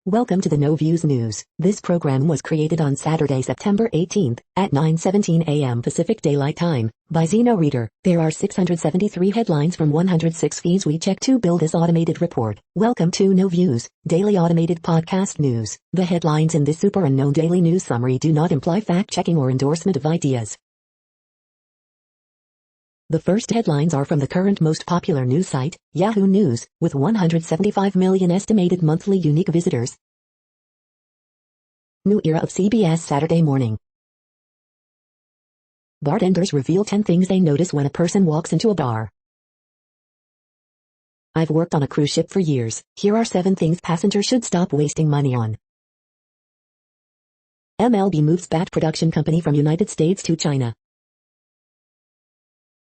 Welcome to the No Views News. This program was created on Saturday, September 18th, at 9:17 a.m. Pacific Daylight Time, by Zeno Reader. There are 673 headlines from 106 feeds we check to build this automated report. Welcome to No Views, daily automated podcast news. The headlines in this super unknown daily news summary do not imply fact-checking or endorsement of ideas. The first headlines are from the current most popular news site, Yahoo News, with 175 million estimated monthly unique visitors. New era of CBS Saturday morning. Bartenders reveal 10 things they notice when a person walks into a bar. I've worked on a cruise ship for years. Here are 7 things passengers should stop wasting money on. MLB moves bat production company from United States to China.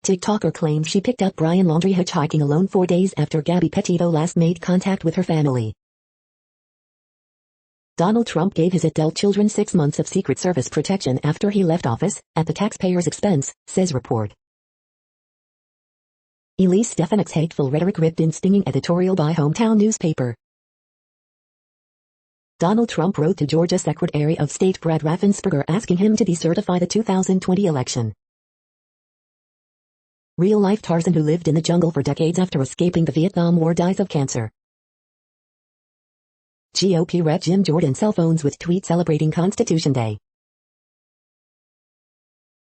TikToker claims she picked up Brian Laundrie hitchhiking alone 4 days after Gabby Petito last made contact with her family. Donald Trump gave his adult children 6 months of Secret Service protection after he left office, at the taxpayer's expense, says report. Elise Stefanik's hateful rhetoric ripped in stinging editorial by hometown newspaper. Donald Trump wrote to Georgia Secretary of State Brad Raffensperger asking him to decertify the 2020 election. Real-life Tarzan who lived in the jungle for decades after escaping the Vietnam War dies of cancer. GOP Rep Jim Jordan cell phones with tweet celebrating Constitution Day.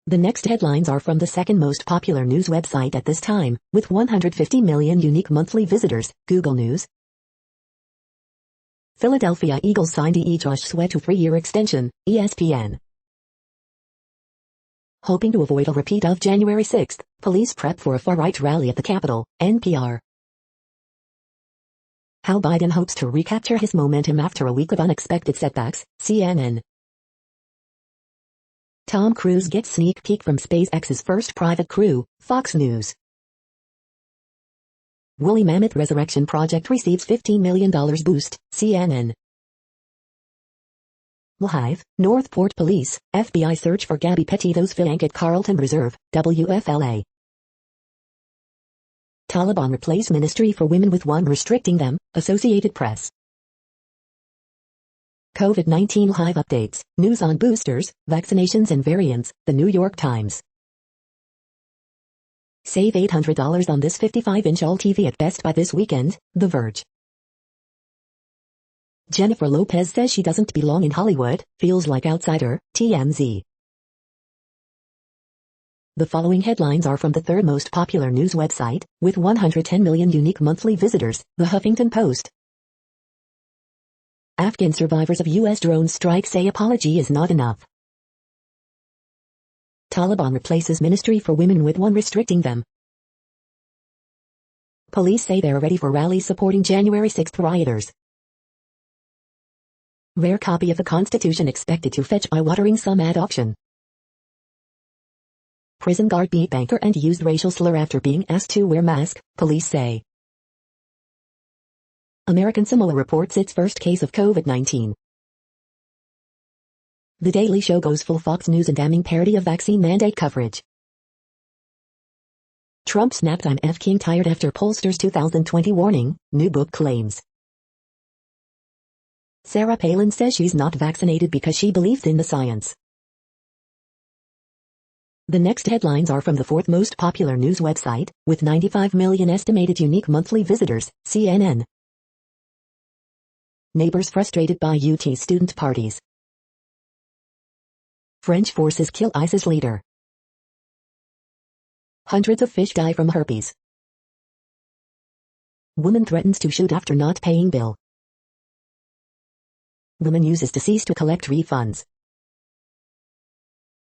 The next headlines are from the second most popular news website at this time, with 150 million unique monthly visitors, Google News. Philadelphia Eagles signed Josh Sweat to 3-year extension, ESPN. Hoping to avoid a repeat of January 6th, police prep for a far-right rally at the Capitol, NPR. How Biden hopes to recapture his momentum after a week of unexpected setbacks, CNN. Tom Cruise gets sneak peek from SpaceX's first private crew, Fox News. Woolly Mammoth Resurrection Project receives $15 million boost, CNN. Live, Northport Police, FBI search for Gabby Petito's fiancé at Carlton Reserve, WFLA. Taliban replace Ministry for Women with one restricting them, Associated Press. COVID-19 live updates, news on boosters, vaccinations and variants, The New York Times. Save $800 on this 55-inch all TV at Best Buy this weekend, The Verge. Jennifer Lopez says she doesn't belong in Hollywood, feels like outsider, TMZ. The following headlines are from the third most popular news website, with 110 million unique monthly visitors, The Huffington Post. Afghan survivors of U.S. drone strike say apology is not enough. Taliban replaces Ministry for Women with one restricting them. Police say they're ready for rallies supporting January 6th rioters. Rare copy of the Constitution expected to fetch eye-watering sum at auction. Prison guard beat banker and used racial slur after being asked to wear mask, police say. American Samoa reports its first case of COVID-19. The Daily Show goes full Fox News and damning parody of vaccine mandate coverage. Trump snapped I'm F-king tired after pollsters' 2020 warning, new book claims. Sarah Palin says she's not vaccinated because she believes in the science. The next headlines are from the fourth most popular news website, with 95 million estimated unique monthly visitors, CNN. Neighbors frustrated by UT student parties. French forces kill ISIS leader. Hundreds of fish die from herpes. Woman threatens to shoot after not paying bill. Woman uses deceased to collect refunds.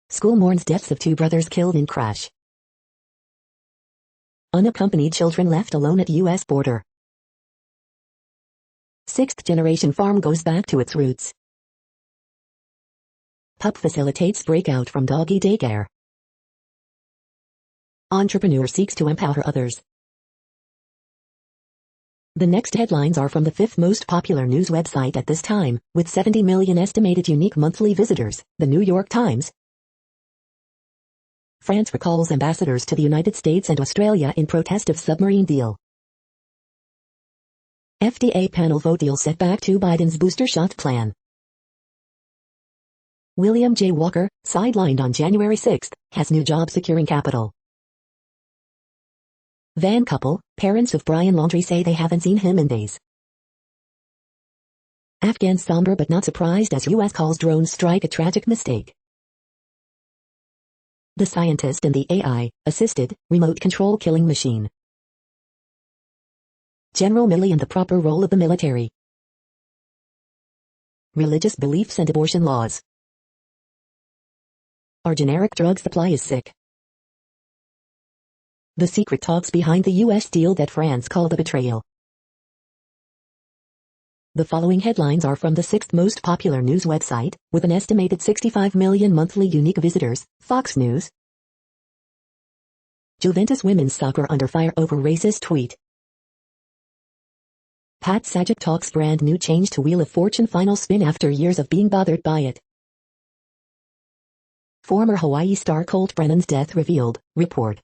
School mourns deaths of 2 brothers killed in crash. Unaccompanied children left alone at U.S. border. 6th-generation farm goes back to its roots. Pup facilitates breakout from doggy daycare. Entrepreneur seeks to empower others. The next headlines are from the fifth most popular news website at this time, with 70 million estimated unique monthly visitors, The New York Times. France recalls ambassadors to the United States and Australia in protest of submarine deal. FDA panel vote deal setback to Biden's booster shot plan. William J. Walker, sidelined on January 6, has new job securing capital. Van couple, parents of Brian Laundrie say they haven't seen him in days. Afghans somber but not surprised as U.S. calls drone strike a tragic mistake. The scientist and the AI-assisted, remote control killing machine. General Milley and the proper role of the military. Religious beliefs and abortion laws. Our generic drug supply is sick. The secret talks behind the U.S. deal that France called a betrayal. The following headlines are from the 6th most popular news website, with an estimated 65 million monthly unique visitors, Fox News. Juventus women's soccer under fire over racist tweet. Pat Sajak talks brand new change to Wheel of Fortune final spin after years of being bothered by it. Former Hawaii star Colt Brennan's death revealed, report.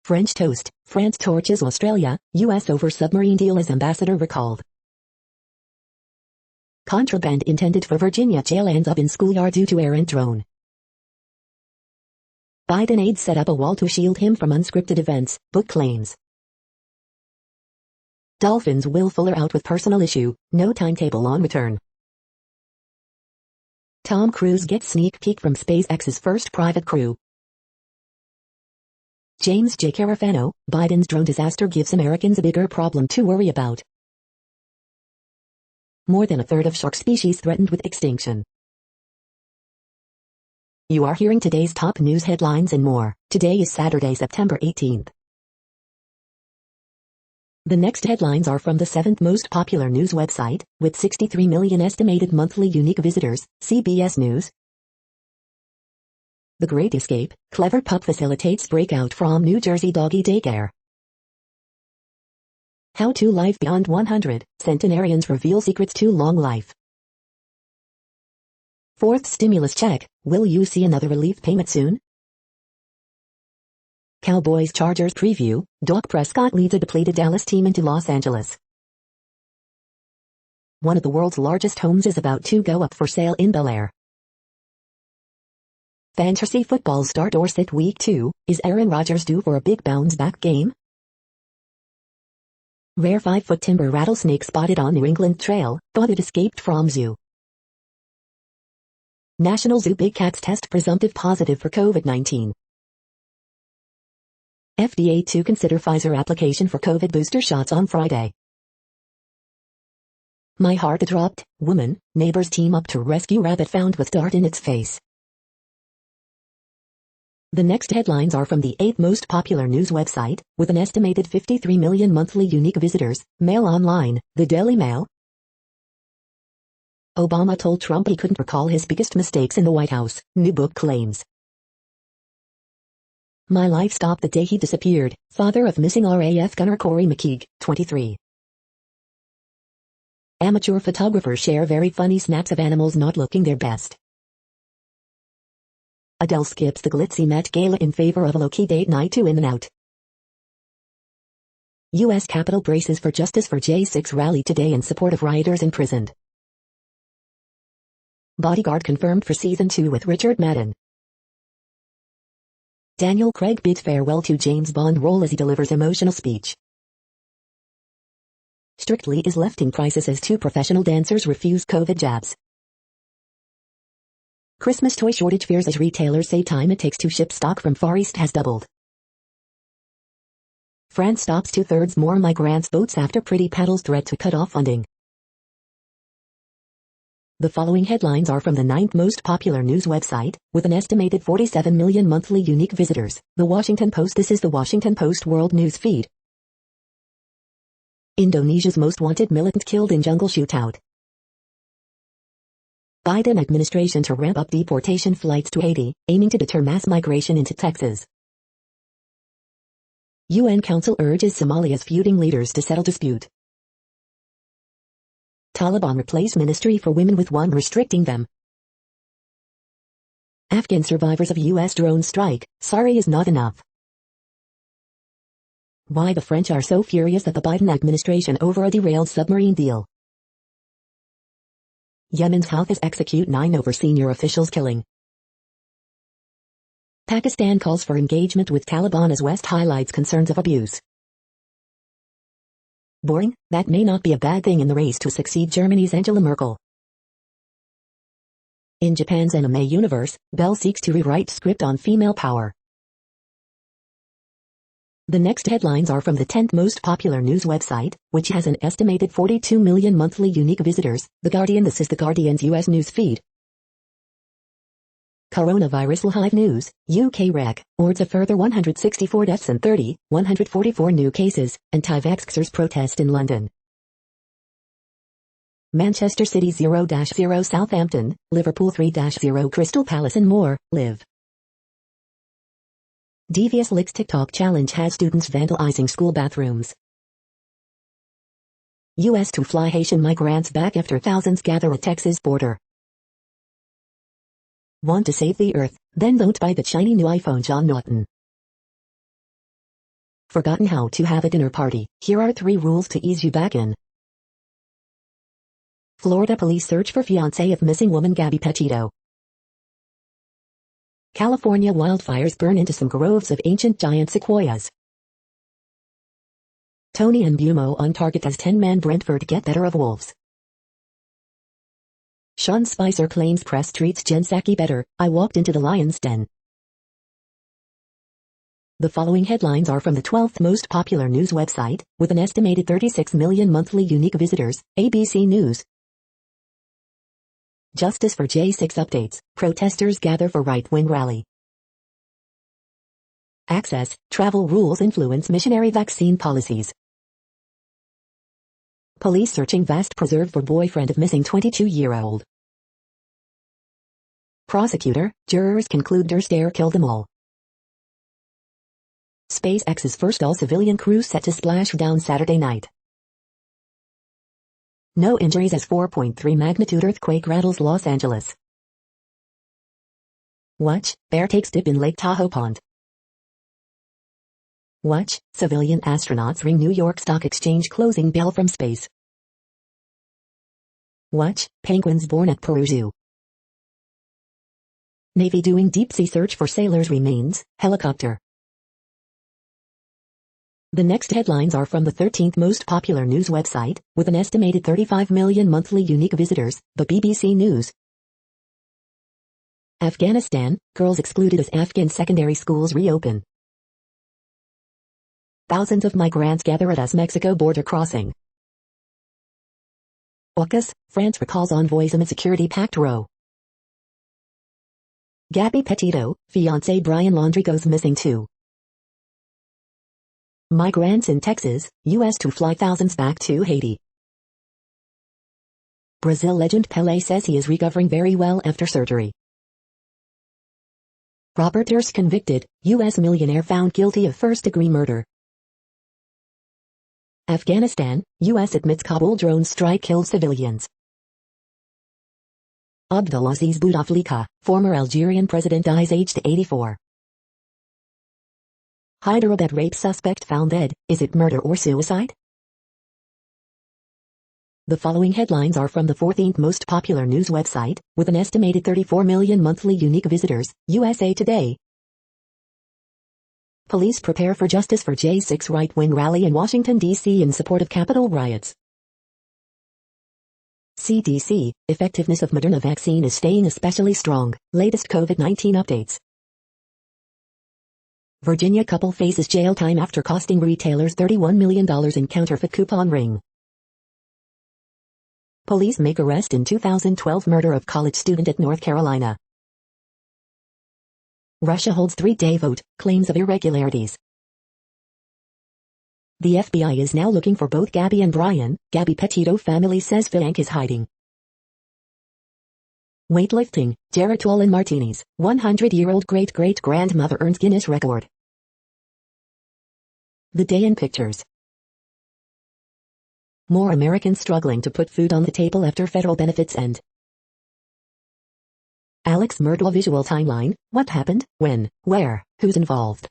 French toast, France torches Australia, U.S. over submarine deal as ambassador recalled. Contraband intended for Virginia jail ends up in schoolyard due to errant drone. Biden aides set up a wall to shield him from unscripted events, book claims. Dolphins Will Fuller out with personal issue, no timetable on return. Tom Cruise gets sneak peek from SpaceX's first private crew. James J. Carafano, Biden's drone disaster gives Americans a bigger problem to worry about. More than a third of shark species threatened with extinction. You are hearing today's top news headlines and more. Today is Saturday, September 18th. The next headlines are from the 7th most popular news website, with 63 million estimated monthly unique visitors, CBS News. The Great Escape, clever pup facilitates breakout from New Jersey doggy daycare. How to live beyond 100, centenarians reveal secrets to long life. Fourth stimulus check, will you see another relief payment soon? Cowboys-Chargers preview, Dak Prescott leads a depleted Dallas team into Los Angeles. One of the world's largest homes is about to go up for sale in Bel Air. Fantasy football star Dorset Week 2, is Aaron Rodgers due for a big bounce-back game? Rare 5-foot timber rattlesnake spotted on New England Trail, thought it escaped from zoo. National Zoo big cats test presumptive positive for COVID-19. FDA to consider Pfizer application for COVID booster shots on Friday. My heart dropped, woman, neighbors team up to rescue rabbit found with dart in its face. The next headlines are from the 8th most popular news website, with an estimated 53 million monthly unique visitors, Mail Online, the Daily Mail. Obama told Trump he couldn't recall his biggest mistakes in the White House, new book claims. My life stopped the day he disappeared, father of missing RAF gunner Corey McKeague, 23. Amateur photographers share very funny snaps of animals not looking their best. Adele skips the glitzy Met Gala in favor of a low-key date night to In and Out. U.S. Capitol braces for justice for J6 rally today in support of rioters imprisoned. Bodyguard confirmed for season 2 with Richard Madden. Daniel Craig bids farewell to James Bond role as he delivers emotional speech. Strictly is left in crisis as 2 professional dancers refuse COVID jabs. Christmas toy shortage fears as retailers say time it takes to ship stock from Far East has doubled. France stops 2/3 more migrants' boats after Pretty Paddle's threat to cut off funding. The following headlines are from the 9th most popular news website, with an estimated 47 million monthly unique visitors, The Washington Post. This is the Washington Post World News Feed. Indonesia's most wanted militant killed in jungle shootout. Biden administration to ramp up deportation flights to Haiti, aiming to deter mass migration into Texas. UN Council urges Somalia's feuding leaders to settle dispute. Taliban replace Ministry for Women with one restricting them. Afghan survivors of U.S. drone strike, sorry is not enough. Why the French are so furious at the Biden administration over a derailed submarine deal. Yemen's Houthis execute 9 over senior officials killing. Pakistan calls for engagement with Taliban as West highlights concerns of abuse. Boring? That may not be a bad thing in the race to succeed Germany's Angela Merkel. In Japan's anime universe, Belle seeks to rewrite script on female power. The next headlines are from the 10th most popular news website, which has an estimated 42 million monthly unique visitors, The Guardian. This is The Guardian's US news feed. Coronavirus Live News, UK records a further 164 deaths and 144 new cases, anti-vaxxers protest in London. Manchester City 0-0 Southampton, Liverpool 3-0 Crystal Palace and more, live. Devious Licks TikTok challenge has students vandalizing school bathrooms. US to fly Haitian migrants back after thousands gather at Texas border. Want to save the earth, then don't buy the shiny new iPhone. John Norton. Forgotten how to have a dinner party? Here are 3 rules to ease you back in. Florida police search for fiancé of missing woman Gabby Petito. California wildfires burn into some groves of ancient giant sequoias. Tony and Bumo on target as 10-man Brentford get better of Wolves. Sean Spicer claims press treats Jen Psaki better. I walked into the lion's den. The following headlines are from the 12th most popular news website, with an estimated 36 million monthly unique visitors, ABC News. Justice for J6 updates, protesters gather for right-wing rally. Access, travel rules influence missionary vaccine policies. Police searching vast preserve for boyfriend of missing 22-year-old. Prosecutor, jurors conclude Durst killed them all. SpaceX's first all-civilian cruise set to splash down Saturday night. No injuries as 4.3 magnitude earthquake rattles Los Angeles. Watch, bear takes dip in Lake Tahoe Pond. Watch, civilian astronauts ring New York Stock Exchange closing bell from space. Watch, penguins born at Peru Zoo. Navy doing deep-sea search for sailors' remains, helicopter. The next headlines are from the 13th most popular news website, with an estimated 35 million monthly unique visitors, the BBC News. Afghanistan, girls excluded as Afghan secondary schools reopen. Thousands of migrants gather at US-Mexico border crossing. AUKUS, France recalls envoys amid security pact row. Gabby Petito, fiancé Brian Laundrie goes missing too. Migrants in Texas, US to fly thousands back to Haiti. Brazil legend Pelé says he is recovering very well after surgery. Robert Durst convicted, US millionaire found guilty of first-degree murder. Afghanistan, US admits Kabul drone strike killed civilians. Abdelaziz Bouteflika, former Algerian president, dies aged 84. Hyderabad rape suspect found dead. Is it murder or suicide? The following headlines are from the 14th most popular news website, with an estimated 34 million monthly unique visitors, USA Today. Police prepare for justice for J6 right-wing rally in Washington, D.C. in support of Capitol riots. CDC, effectiveness of Moderna vaccine is staying especially strong. Latest COVID-19 updates. Virginia couple faces jail time after costing retailers $31 million in counterfeit coupon ring. Police make arrest in 2012 murder of college student at North Carolina. Russia holds 3-day vote, claims of irregularities. The FBI is now looking for both Gabby and Brian. Gabby Petito family says Fiank is hiding. Weightlifting, Geritol and martinis, 100-year-old great-great-grandmother earns Guinness record. The day in pictures. More Americans struggling to put food on the table after federal benefits end. Alex Murdaugh visual timeline, what happened, when, where, who's involved.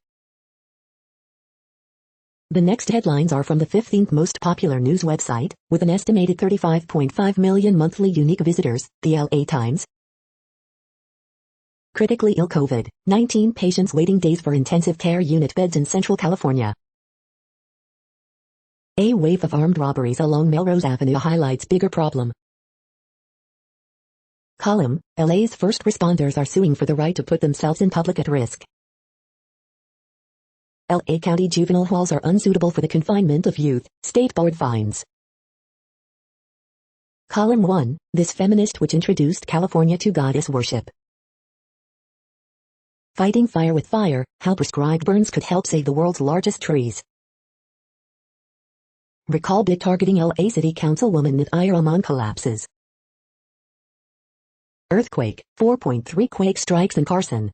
The next headlines are from the 15th most popular news website, with an estimated 35.5 million monthly unique visitors, the LA Times. Critically ill COVID-19 patients waiting days for intensive care unit beds in Central California. A wave of armed robberies along Melrose Avenue highlights bigger problem. Column, LA's first responders are suing for the right to put themselves in public at risk. LA County juvenile halls are unsuitable for the confinement of youth, state board finds. Column 1, this feminist witch introduced California to goddess worship. Fighting fire with fire, how prescribed burns could help save the world's largest trees. Recall bid targeting LA City Councilwoman Nadia Rahman collapses. Earthquake, 4.3 quake strikes in Carson.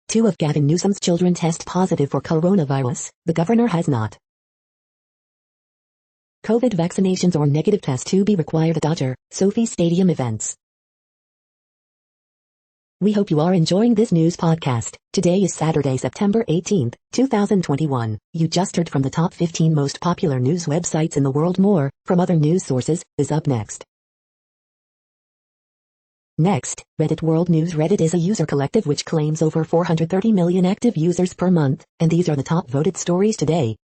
2 of Gavin Newsom's children test positive for coronavirus, the governor has not. COVID vaccinations or negative test to be required at Dodger, Sophie Stadium events. We hope you are enjoying this news podcast. Today is Saturday, September 18th, 2021. You just heard from the top 15 most popular news websites in the world. More, from other news sources, is up next. Next, Reddit World News. Reddit is a user collective which claims over 430 million active users per month, and these are the top voted stories today.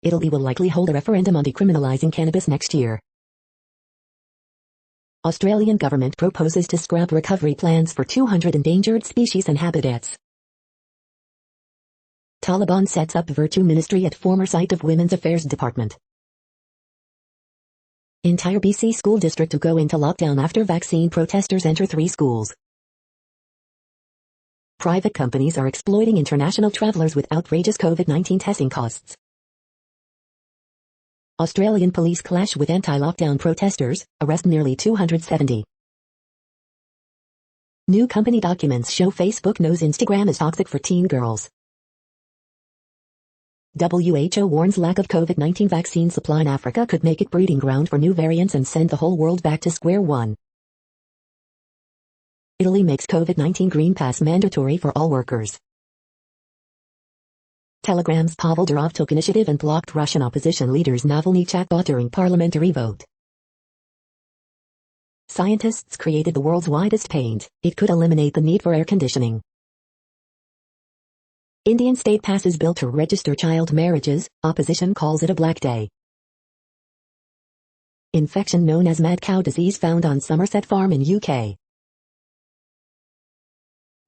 Italy will likely hold a referendum on decriminalizing cannabis next year. Australian government proposes to scrap recovery plans for 200 endangered species and habitats. Taliban sets up virtue ministry at former site of Women's Affairs Department. Entire BC school district to go into lockdown after vaccine protesters enter 3 schools. Private companies are exploiting international travelers with outrageous COVID-19 testing costs. Australian police clash with anti-lockdown protesters, arrest nearly 270. New company documents show Facebook knows Instagram is toxic for teen girls. WHO warns lack of COVID-19 vaccine supply in Africa could make it breeding ground for new variants and send the whole world back to square one. Italy makes COVID-19 Green Pass mandatory for all workers. Telegram's Pavel Durov took initiative and blocked Russian opposition leader's Navalny chatbot during parliamentary vote. Scientists created the world's widest paint. It could eliminate the need for air conditioning. Indian state passes bill to register child marriages. Opposition calls it a black day. Infection known as mad cow disease found on Somerset Farm in UK.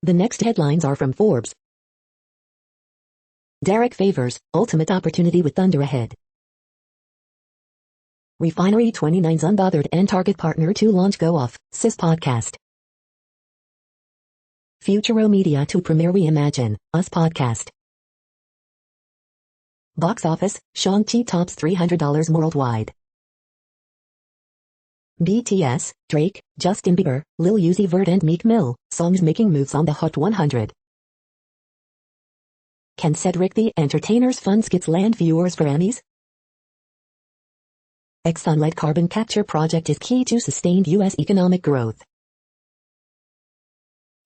The next headlines are from Forbes. Derek Favors, ultimate opportunity with Thunder ahead. Refinery 29's unbothered and target partner to launch Go Off, Sis podcast. Futuro Media to premiere Reimagine, Us podcast. Box office, Shang-Chi tops $300 worldwide. BTS, Drake, Justin Bieber, Lil Uzi Vert and Meek Mill, songs making moves on the Hot 100. Can Cedric the Entertainer's fun skits land viewers for Emmys? Exxon-led carbon capture project is key to sustained U.S. economic growth.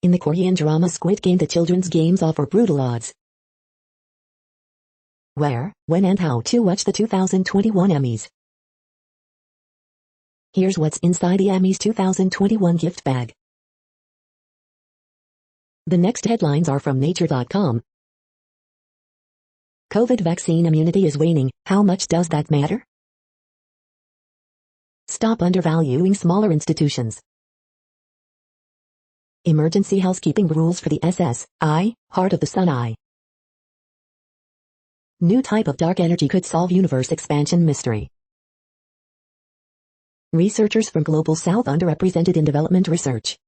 In the Korean drama Squid Game, the children's games offer brutal odds. Where, when and how to watch the 2021 Emmys. Here's what's inside the Emmys 2021 gift bag. The next headlines are from Nature.com. COVID vaccine immunity is waning. How much does that matter? Stop undervaluing smaller institutions. Emergency housekeeping rules for the SSI, Heart of the Sun Eye. New type of dark energy could solve universe expansion mystery. Researchers from Global South underrepresented in development research.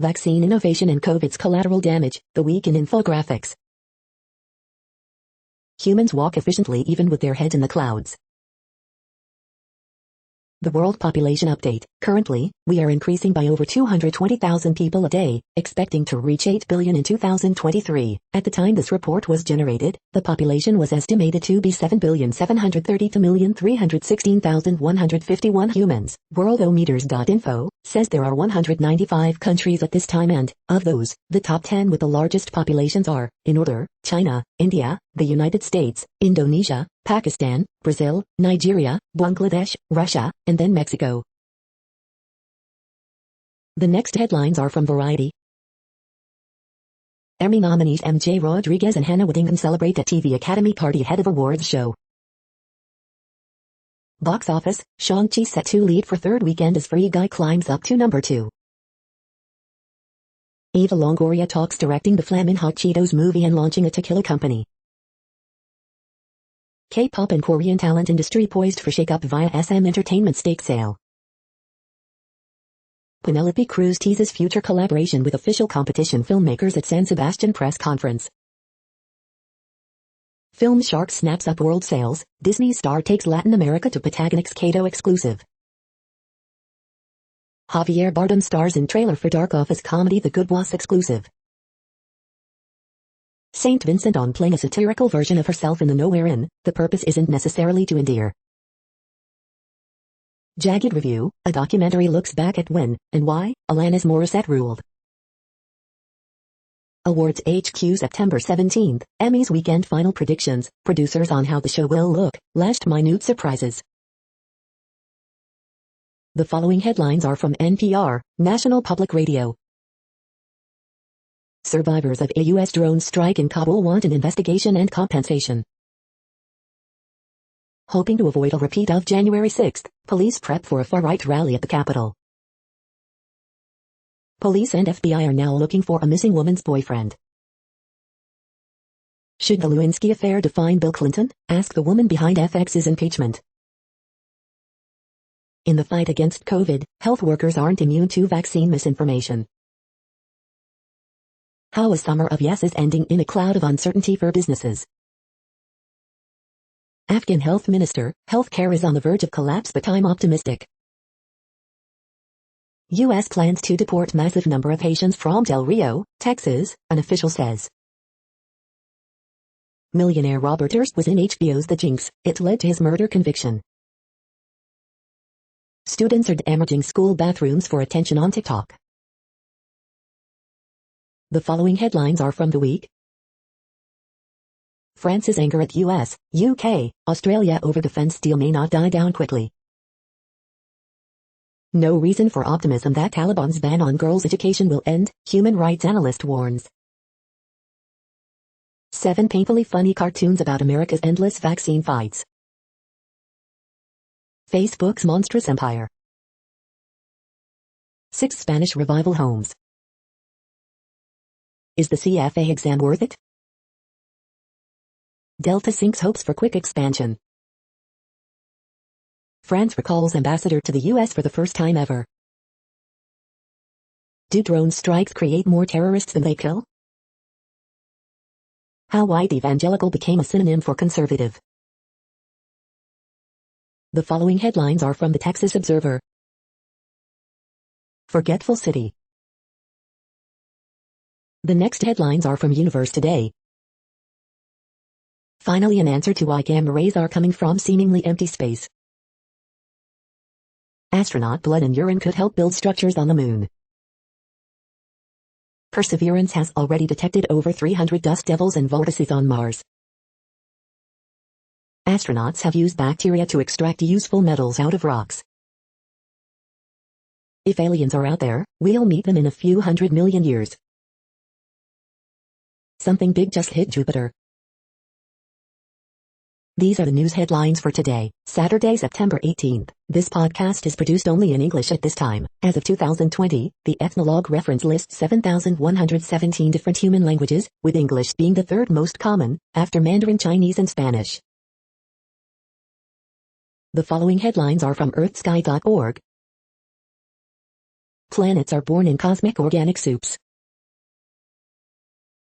Vaccine innovation and COVID's collateral damage, the week in infographics. Humans walk efficiently even with their heads in the clouds. The World Population Update. Currently, we are increasing by over 220,000 people a day, expecting to reach 8 billion in 2023. At the time this report was generated, the population was estimated to be 7,732,316,151 humans. Worldometers.info, says there are 195 countries at this time and, of those, the top 10 with the largest populations are, in order, China, India, the United States, Indonesia, Pakistan, Brazil, Nigeria, Bangladesh, Russia, and then Mexico. The next headlines are from Variety. Emmy nominees MJ Rodriguez and Hannah Waddingham celebrate at TV Academy party ahead of awards show. Box office, Shang-Chi set to lead for third weekend as Free Guy climbs up to number 2. Eva Longoria talks directing the Flamin' Hot Cheetos movie and launching a tequila company. K-pop and Korean talent industry poised for shakeup via SM Entertainment stake sale. Penelope Cruz teases future collaboration with official competition filmmakers at San Sebastian press conference. Film Shark snaps up world sales, Disney star takes Latin America to Patagonix Cato exclusive. Javier Bardem stars in trailer for dark office comedy The Good Boss exclusive. Saint Vincent on playing a satirical version of herself in The Nowhere Inn, the purpose isn't necessarily to endear. Jagged Review, a documentary looks back at when, and why, Alanis Morissette ruled. Awards HQ September 17th, Emmys weekend final predictions, producers on how the show will look, last minute surprises. The following headlines are from NPR, National Public Radio. Survivors of a U.S. drone strike in Kabul want an investigation and compensation. Hoping to avoid a repeat of January 6th, police prep for a far-right rally at the Capitol. Police and FBI are now looking for a missing woman's boyfriend. Should the Lewinsky affair define Bill Clinton? Ask the woman behind FX's impeachment. In the fight against COVID, health workers aren't immune to vaccine misinformation. How a summer of yes is ending in a cloud of uncertainty for businesses. Afghan health minister, healthcare is on the verge of collapse but I'm optimistic. U.S. plans to deport massive number of Haitians from Del Rio, Texas, an official says. Millionaire Robert Durst was in HBO's The Jinx, it led to his murder conviction. Students are damaging school bathrooms for attention on TikTok. The following headlines are from The Week. France's anger at US, UK, Australia over defense deal may not die down quickly. No reason for optimism that Taliban's ban on girls' education will end, human rights analyst warns. 7 painfully funny cartoons about America's endless vaccine fights. Facebook's monstrous empire. 6 Spanish revival homes. Is the CFA exam worth it? Delta sinks hopes for quick expansion. France recalls ambassador to the U.S. for the first time ever. Do drone strikes create more terrorists than they kill? How white evangelical became a synonym for conservative. The following headlines are from the Texas Observer. Forgetful City. The next headlines are from Universe Today. Finally an answer to why gamma rays are coming from seemingly empty space. Astronaut blood and urine could help build structures on the moon. Perseverance has already detected over 300 dust devils and vortices on Mars. Astronauts have used bacteria to extract useful metals out of rocks. If aliens are out there, we'll meet them in a few 100 million years. Something big just hit Jupiter. These are the news headlines for today, Saturday, September 18th. This podcast is produced only in English at this time. As of 2020, the Ethnologue reference lists 7,117 different human languages, with English being the third most common, after Mandarin Chinese and Spanish. The following headlines are from earthsky.org. Planets are born in cosmic organic soups.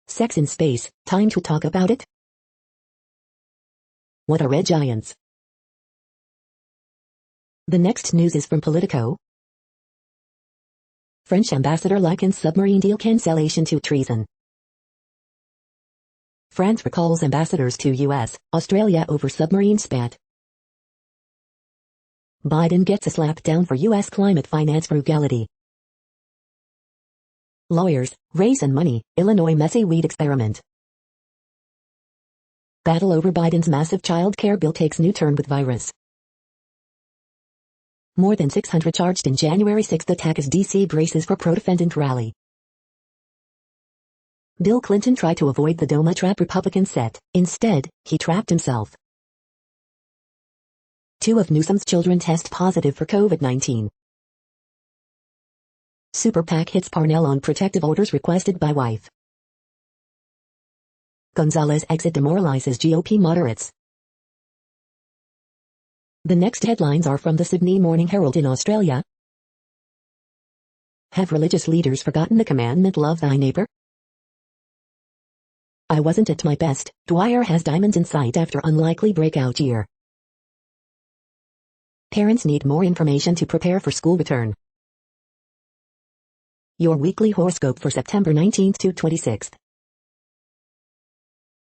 Sex in space, time to talk about it? What are red giants? The next news is from Politico. French ambassador likens submarine deal cancellation to treason. France recalls ambassadors to US, Australia over submarine spat. Biden gets a slap down for U.S. climate finance frugality. Lawyers, race and money, Illinois messy weed experiment. Battle over Biden's massive child care bill takes new turn with virus. More than 600 charged in January 6th attack as D.C. braces for pro-defendant rally. Bill Clinton tried to avoid the DOMA trap Republicans set. Instead, he trapped himself. 2 of Newsom's children test positive for COVID-19. Super PAC hits Parnell on protective orders requested by wife. Gonzalez exit demoralizes GOP moderates. The next headlines are from the Sydney Morning Herald in Australia. Have religious leaders forgotten the commandment love thy neighbor? I wasn't at my best. Dwyer has diamonds in sight after unlikely breakout year. Parents need more information to prepare for school return. Your weekly horoscope for September 19th to 26th.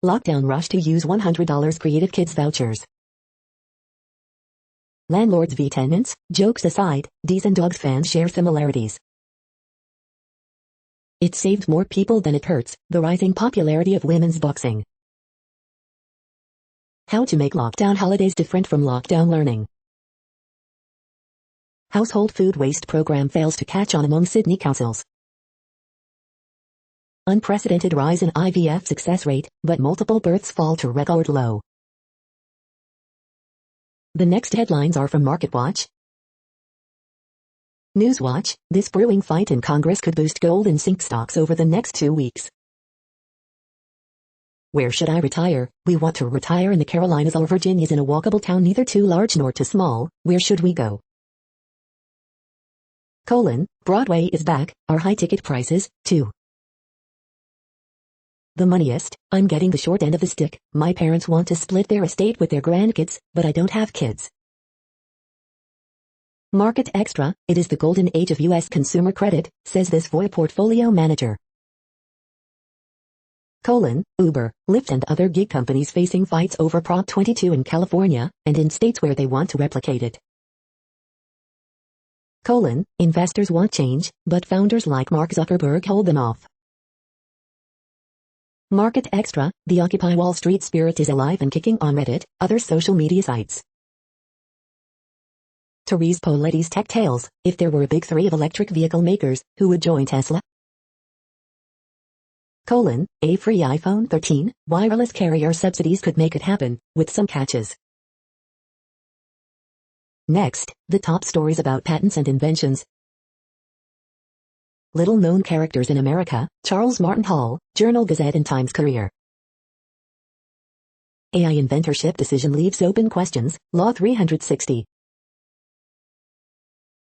Lockdown rush to use $100 Creative Kids vouchers. Landlords v tenants, jokes aside, D's and Dogs fans share similarities. It saved more people than it hurts, the rising popularity of women's boxing. How to make lockdown holidays different from lockdown learning. Household food waste program fails to catch on among Sydney councils. Unprecedented rise in IVF success rate, but multiple births fall to record low. The next headlines are from MarketWatch. Newswatch, this brewing fight in Congress could boost gold and zinc stocks over the next 2 weeks. Where should I retire? We want to retire in the Carolinas or Virginia's in a walkable town neither too large nor too small. Where should we go? Broadway is back, our high ticket prices, too. The moneyest, I'm getting the short end of the stick. My parents want to split their estate with their grandkids, but I don't have kids. Market Extra, it is the golden age of U.S. consumer credit, says this Voya portfolio manager. Uber, Lyft and other gig companies facing fights over Prop 22 in California, and in states where they want to replicate it. Investors want change, but founders like Mark Zuckerberg hold them off. Market Extra, the Occupy Wall Street spirit is alive and kicking on Reddit, other social media sites. Therese Poletti's Tech Tales, if there were a big 3 of electric vehicle makers, who would join Tesla? A free iPhone 13, wireless carrier subsidies could make it happen, with some catches. Next, the top stories about patents and inventions. Little-known characters in America, Charles Martin Hall, Journal-Gazette and Times Career. AI inventorship decision leaves open questions, Law 360.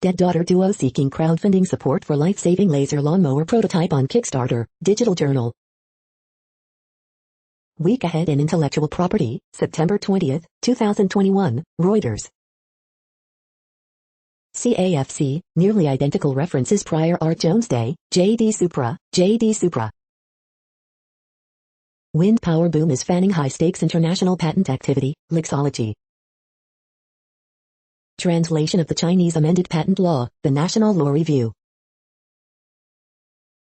Dead-daughter duo seeking crowdfunding support for life-saving laser lawnmower prototype on Kickstarter, Digital Journal. Week ahead in intellectual property, September 20th, 2021, Reuters. CAFC, nearly identical references prior Art Jones Day, J.D. Supra. Wind power boom is fanning high-stakes international patent activity, Lixology. Translation of the Chinese amended patent law, the National Law Review.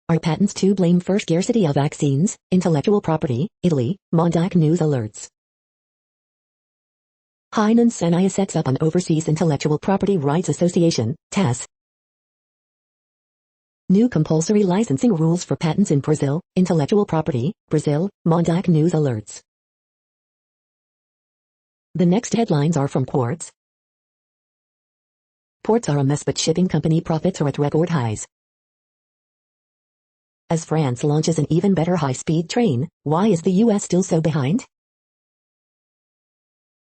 Are patents to blame for scarcity of vaccines, intellectual property, Italy, Mondac News alerts. Hainan Sanaya sets up an overseas intellectual property rights association, TAS. New compulsory licensing rules for patents in Brazil, intellectual property, Brazil, Mondac News alerts. The next headlines are from Quartz. Ports are a mess but shipping company profits are at record highs. As France launches an even better high-speed train, why is the US still so behind?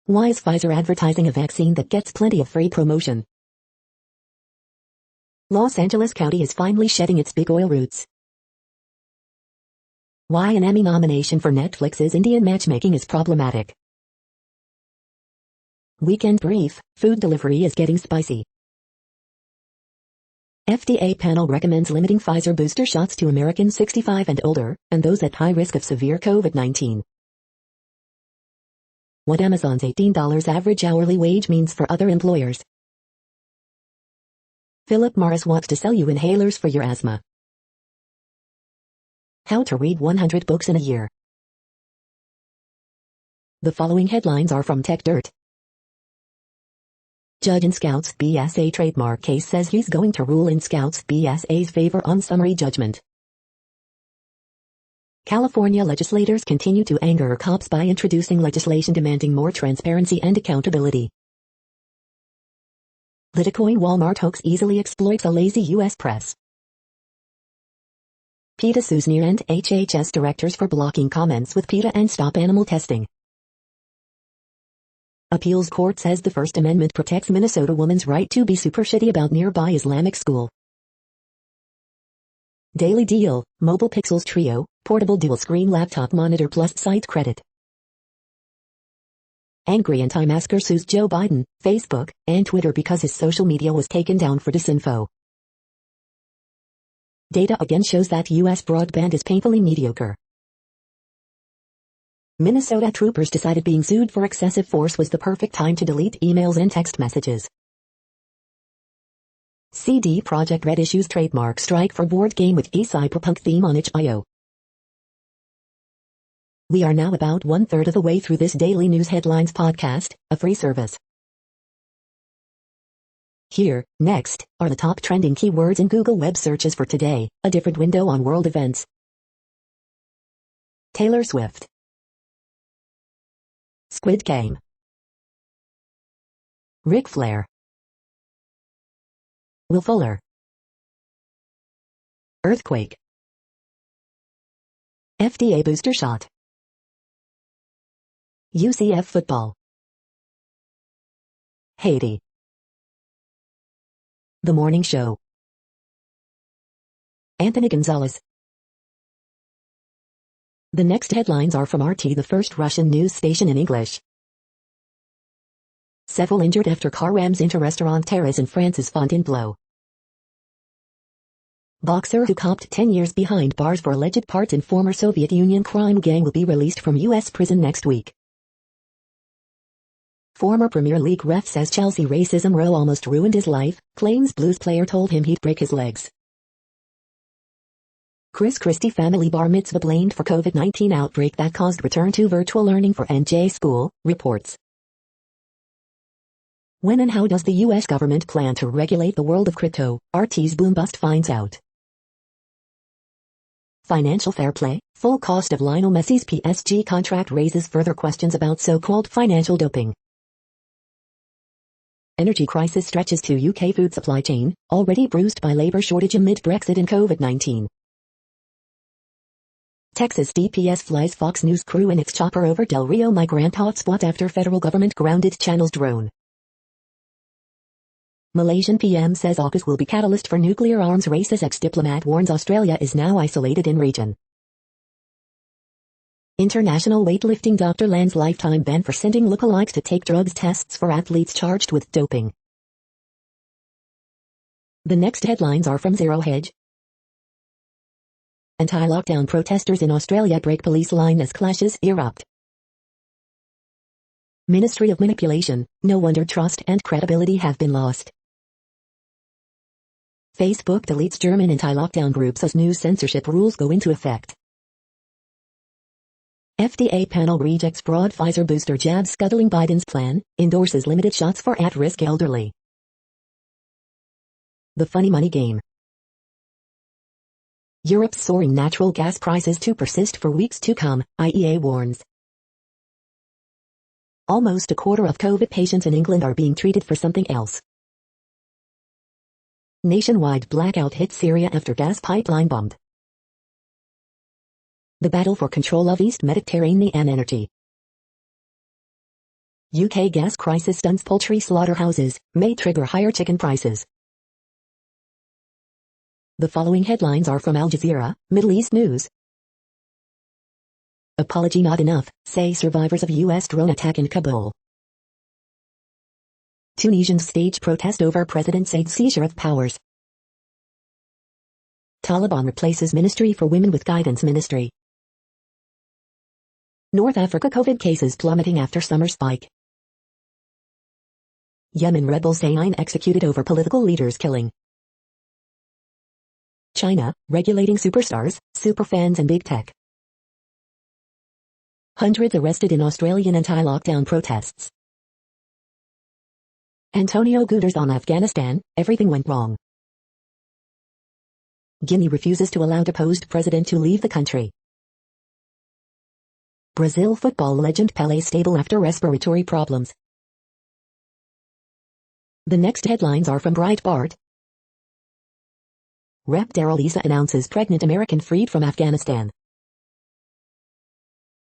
Why is Pfizer advertising a vaccine that gets plenty of free promotion? Los Angeles County is finally shedding its big oil roots. Why an Emmy nomination for Netflix's Indian matchmaking is problematic. Weekend brief, food delivery is getting spicy. FDA panel recommends limiting Pfizer booster shots to Americans 65 and older, and those at high risk of severe COVID-19. What Amazon's $18 average hourly wage means for other employers. Philip Morris wants to sell you inhalers for your asthma. How to read 100 books in a year. The following headlines are from Tech Dirt. Judge in Scouts BSA trademark case says he's going to rule in Scouts BSA's favor on summary judgment. California legislators continue to anger cops by introducing legislation demanding more transparency and accountability. Litecoin Walmart hoax easily exploits a lazy U.S. press. PETA sues NIR and HHS directors for blocking comments with PETA and Stop Animal Testing. Appeals court says the First Amendment protects Minnesota woman's right to be super shitty about nearby Islamic school. Daily Deal, Mobile Pixels Trio, portable dual-screen laptop monitor plus site credit. Angry anti-masker sues Joe Biden, Facebook, and Twitter because his social media was taken down for disinfo. Data again shows that U.S. broadband is painfully mediocre. Minnesota troopers decided being sued for excessive force was the perfect time to delete emails and text messages. CD Projekt Red issues trademark strike for board game with a cyberpunk theme on itch.io. We are now about 1/3 of the way through this daily news headlines podcast, a free service. Here, next, are the top trending keywords in Google web searches for today, a different window on world events. Taylor Swift. Squid Game. Ric Flair. Will Fuller. Earthquake. FDA booster shot. UCF football. Haiti. The Morning Show. Anthony Gonzalez. The next headlines are from RT, the first Russian news station in English. Several injured after car rams into restaurant terrace in France's Fontainebleau. Boxer who copped 10 years behind bars for alleged part in former Soviet Union crime gang will be released from U.S. prison next week. Former Premier League ref says Chelsea racism row almost ruined his life, claims Blues player told him he'd break his legs. Chris Christie family bar mitzvah blamed for COVID-19 outbreak that caused return to virtual learning for NJ school, reports. When and how does the U.S. government plan to regulate the world of crypto? RT's Boom Bust finds out. Financial fair play, full cost of Lionel Messi's PSG contract raises further questions about so-called financial doping. Energy crisis stretches to UK food supply chain, already bruised by labor shortage amid Brexit and COVID-19. Texas DPS flies Fox News crew in its chopper over Del Rio migrant hotspot after federal government grounded channel's drone. Malaysian PM says AUKUS will be catalyst for nuclear arms race as ex-diplomat warns Australia is now isolated in region. International weightlifting doctor lands lifetime ban for sending lookalikes to take drugs tests for athletes charged with doping. The next headlines are from Zero Hedge. Anti-lockdown protesters in Australia break police line as clashes erupt. Ministry of Manipulation, no wonder trust and credibility have been lost. Facebook deletes German anti-lockdown groups as new censorship rules go into effect. FDA panel rejects broad Pfizer booster jab scuttling Biden's plan, endorses limited shots for at-risk elderly. The funny money game. Europe's soaring natural gas prices to persist for weeks to come, IEA warns. Almost a quarter of COVID patients in England are being treated for something else. Nationwide blackout hits Syria after gas pipeline bombed. The battle for control of East Mediterranean energy. UK gas crisis stuns poultry slaughterhouses, may trigger higher chicken prices. The following headlines are from Al Jazeera, Middle East News. Apology not enough, say survivors of U.S. drone attack in Kabul. Tunisians stage protest over President Said's seizure of powers. Taliban replaces Ministry for Women with Guidance Ministry. North Africa COVID cases plummeting after summer spike. Yemen rebels say I'm executed over political leaders killing. China, regulating superstars, superfans and big tech. Hundreds arrested in Australian anti-lockdown protests. Antonio Guterres on Afghanistan, everything went wrong. Guinea refuses to allow deposed president to leave the country. Brazil football legend Pelé stable after respiratory problems. The next headlines are from Breitbart. Rep. Darrell Issa announces pregnant American freed from Afghanistan.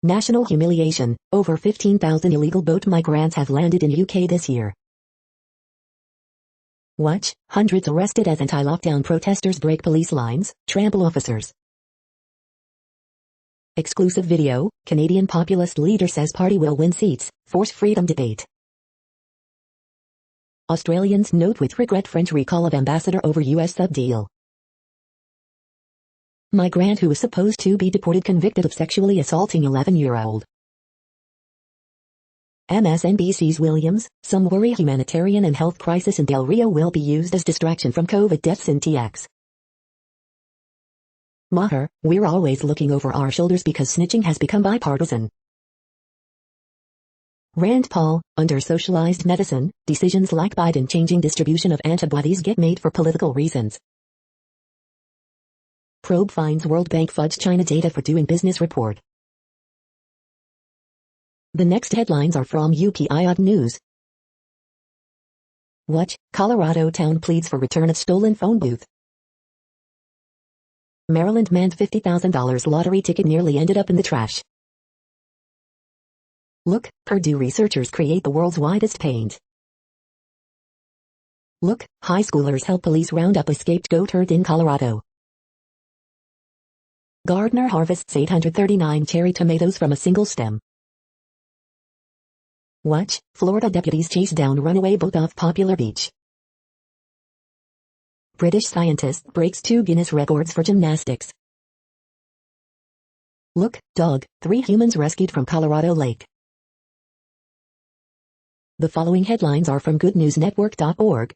National humiliation, over 15,000 illegal boat migrants have landed in UK this year. Watch, hundreds arrested as anti-lockdown protesters break police lines, trample officers. Exclusive video, Canadian populist leader says party will win seats, force freedom debate. Australians note with regret French recall of ambassador over US sub deal. Migrant who is supposed to be deported convicted of sexually assaulting 11-year-old. MSNBC's Williams, some worry humanitarian and health crisis in Del Rio will be used as distraction from COVID deaths in TX. Maher, we're always looking over our shoulders because snitching has become bipartisan. Rand Paul, under socialized medicine, decisions like Biden changing distribution of antibodies get made for political reasons. Probe finds World Bank fudged China data for doing business report. The next headlines are from UPI News. Watch, Colorado town pleads for return of stolen phone booth. Maryland man's $50,000 lottery ticket nearly ended up in the trash. Look, Purdue researchers create the world's widest paint. Look, high schoolers help police round up escaped goat herd in Colorado. Gardener harvests 839 cherry tomatoes from a single stem. Watch, Florida deputies chase down runaway boat off popular beach. British scientist breaks 2 Guinness records for gymnastics. Look, dog, 3 humans rescued from Colorado Lake. The following headlines are from goodnewsnetwork.org.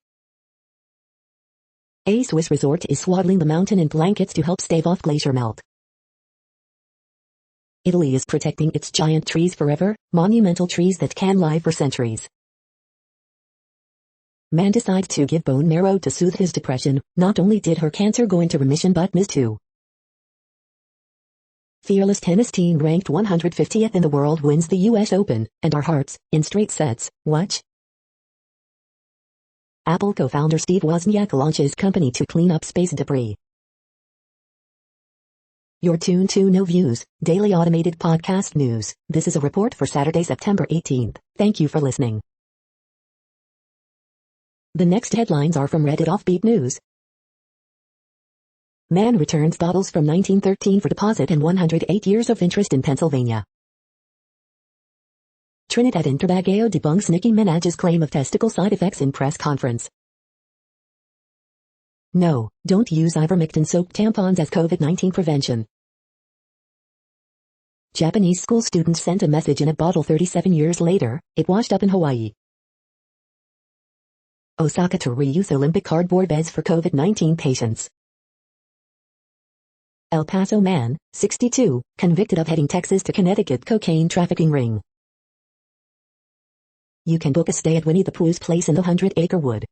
A Swiss resort is swaddling the mountain in blankets to help stave off glacier melt. Italy is protecting its giant trees forever, monumental trees that can live for centuries. Man decides to give bone marrow to soothe his depression. Not only did her cancer go into remission but missed too. Fearless tennis teen ranked 150th in the world wins the US Open, and our hearts, in straight sets. Watch. Apple co-founder Steve Wozniak launches company to clean up space debris. You're tuned to No Views, daily automated podcast news. This is a report for Saturday, September 18th. Thank you for listening. The next headlines are from Reddit Offbeat News. Man returns bottles from 1913 for deposit and 108 years of interest in Pennsylvania. Trinidad and Tobago debunks Nicki Minaj's claim of testicle side effects in press conference. No, don't use ivermectin soaked tampons as COVID-19 prevention. Japanese school students sent a message in a bottle 37 years later, it washed up in Hawaii. Osaka to reuse Olympic cardboard beds for COVID-19 patients. El Paso man, 62, convicted of heading Texas to Connecticut cocaine trafficking ring. You can book a stay at Winnie the Pooh's place in the 100-acre wood.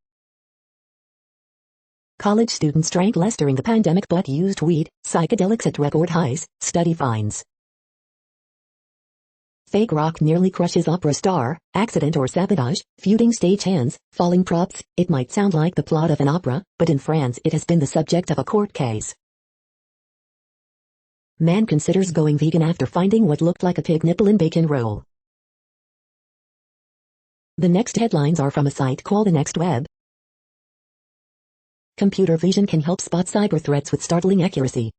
College students drank less during the pandemic but used weed, psychedelics at record highs, study finds. Fake rock nearly crushes opera star, accident or sabotage, feuding stagehands, falling props. It might sound like the plot of an opera, but in France it has been the subject of a court case. Man considers going vegan after finding what looked like a pig nipple in bacon roll. The next headlines are from a site called The Next Web. Computer vision can help spot cyber threats with startling accuracy.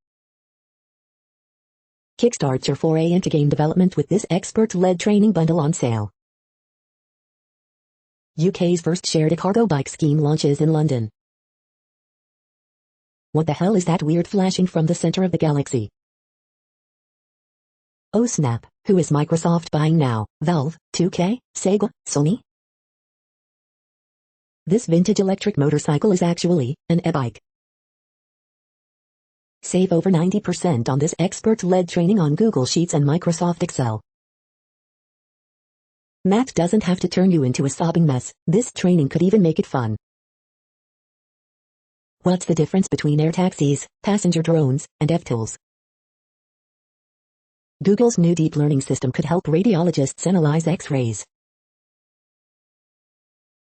Kickstart your foray into game development with this expert-led training bundle on sale. UK's first shared cargo bike scheme launches in London. What the hell is that weird flashing from the center of the galaxy? Oh snap, who is Microsoft buying now? Valve, 2K, Sega, Sony? This vintage electric motorcycle is actually an e-bike. Save over 90% on this expert-led training on Google Sheets and Microsoft Excel. Math doesn't have to turn you into a sobbing mess. This training could even make it fun. What's the difference between air taxis, passenger drones, and FTOLs? Google's new deep learning system could help radiologists analyze X-rays.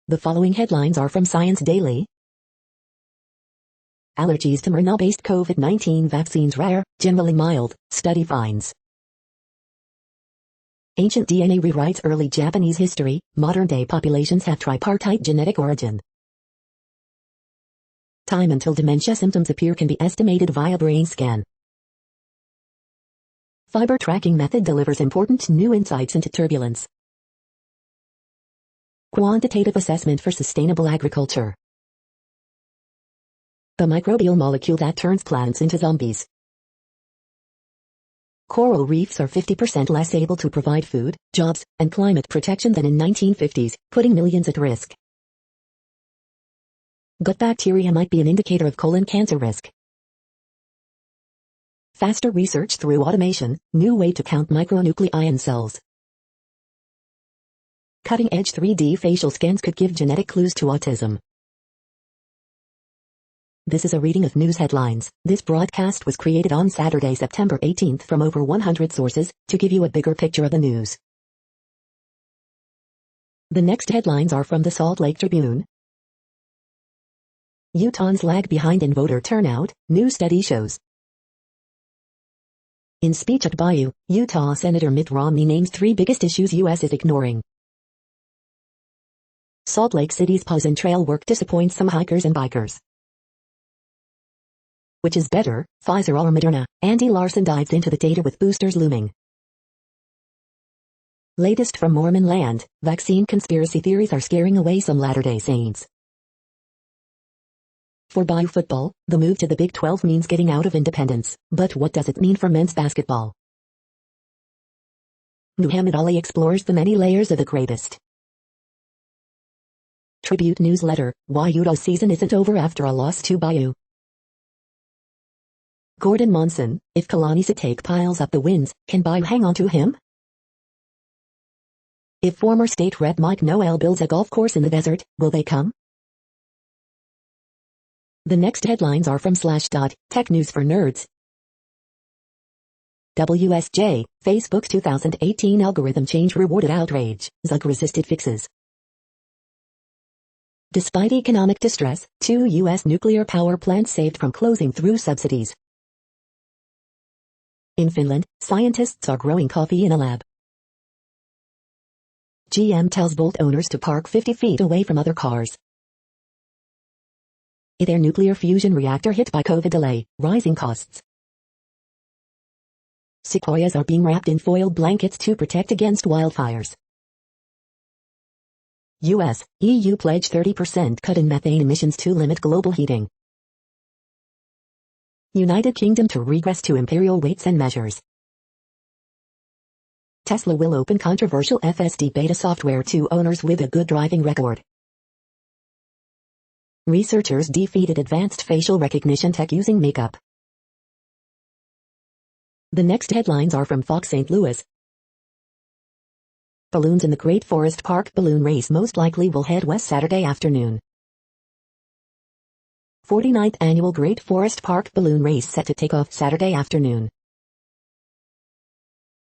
The following headlines are from Science Daily. Allergies to mRNA-based COVID-19 vaccines rare, generally mild, study finds. Ancient DNA rewrites early Japanese history, modern-day populations have tripartite genetic origin. Time until dementia symptoms appear can be estimated via brain scan. Fiber tracking method delivers important new insights into turbulence. Quantitative assessment for sustainable agriculture. The microbial molecule that turns plants into zombies. Coral reefs are 50% less able to provide food, jobs, and climate protection than in 1950s, putting millions at risk. Gut bacteria might be an indicator of colon cancer risk. Faster research through automation, new way to count micronuclei in cells. Cutting-edge 3D facial scans could give genetic clues to autism. This is a reading of news headlines. This broadcast was created on Saturday, September 18th from over 100 sources, to give you a bigger picture of the news. The next headlines are from the Salt Lake Tribune. Utahns lag behind in voter turnout, new study shows. In speech at Bayou, Utah Senator Mitt Romney names 3 biggest issues U.S. is ignoring. Salt Lake City's pause in trail work disappoints some hikers and bikers. Which is better, Pfizer or Moderna? Andy Larson dives into the data with boosters looming. Latest from Mormon land, vaccine conspiracy theories are scaring away some Latter-day Saints. For Bayou football, the move to the Big 12 means getting out of independence, but what does it mean for men's basketball? Muhammad Ali explores the many layers of the greatest. Tribute newsletter, why Utah's season isn't over after a loss to Bayou. Gordon Monson, if Kalani Sitake piles up the wins, can Bayou hang on to him? If former state rep Mike Noel builds a golf course in the desert, will they come? The next headlines are from Slashdot, Tech News for Nerds. WSJ, Facebook's 2018 algorithm change rewarded outrage, Zuck resisted fixes. Despite economic distress, 2 U.S. nuclear power plants saved from closing through subsidies. In Finland, scientists are growing coffee in a lab. GM tells Bolt owners to park 50 feet away from other cars. Their nuclear fusion reactor hit by COVID delay, rising costs. Sequoias are being wrapped in foil blankets to protect against wildfires. U.S., EU pledge 30% cut in methane emissions to limit global heating. United Kingdom to regress to imperial weights and measures. Tesla will open controversial FSD beta software to owners with a good driving record. Researchers defeated advanced facial recognition tech using makeup. The next headlines are from Fox St. Louis. Balloons in the Great Forest Park balloon race most likely will head west Saturday afternoon. 49th Annual Great Forest Park Balloon Race set to take off Saturday afternoon.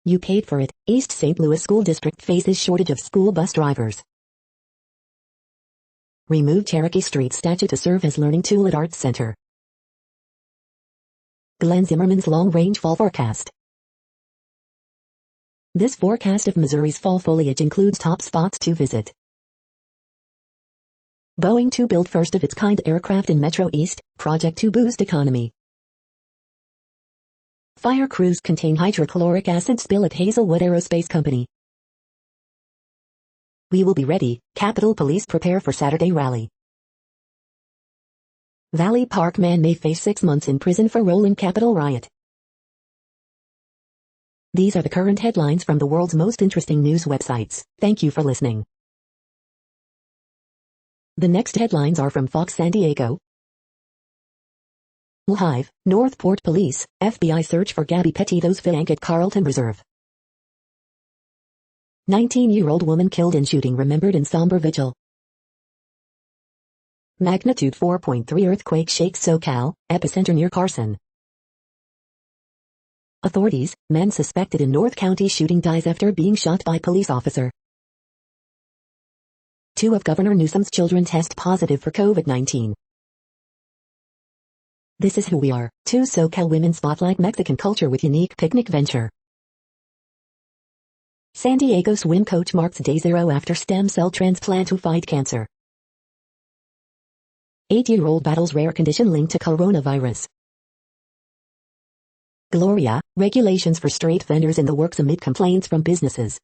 You paid for it. East St. Louis School District faces shortage of school bus drivers. Remove Cherokee Street statue to serve as learning tool at Arts Center. Glenn Zimmerman's long-range fall forecast. This forecast of Missouri's fall foliage includes top spots to visit. Boeing to build first-of-its-kind aircraft in Metro East, project to boost economy. Fire crews contain hydrochloric acid spill at Hazelwood Aerospace Company. We will be ready, Capitol Police prepare for Saturday rally. Valley Park man may face 6 months in prison for rolling Capitol riot. These are the current headlines from the world's most interesting news websites. Thank you for listening. The next headlines are from Fox San Diego. Live, Northport Police, FBI search for Gabby Petito's flank at Carlton Reserve. 19-year-old woman killed in shooting remembered in somber vigil. Magnitude 4.3 earthquake shakes SoCal, epicenter near Carson. Authorities, man suspected in North County shooting dies after being shot by police officer. 2 of Governor Newsom's children test positive for COVID-19. This is who we are. 2 SoCal women spotlight Mexican culture with unique picnic venture. San Diego swim coach marks day 0 after stem cell transplant to fight cancer. 8-year-old battles rare condition linked to coronavirus. Gloria, regulations for street vendors in the works amid complaints from businesses.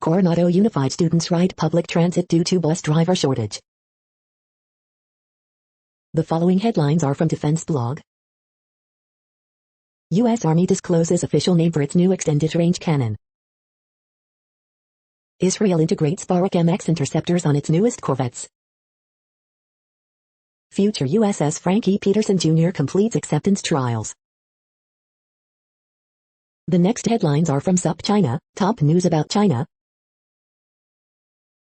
Coronado Unified students ride public transit due to bus driver shortage. The following headlines are from Defense Blog. U.S. Army discloses official name for its new extended-range cannon. Israel integrates Barak MX interceptors on its newest corvettes. Future USS Frank E. Peterson Jr. completes acceptance trials. The next headlines are from SupChina, top news about China.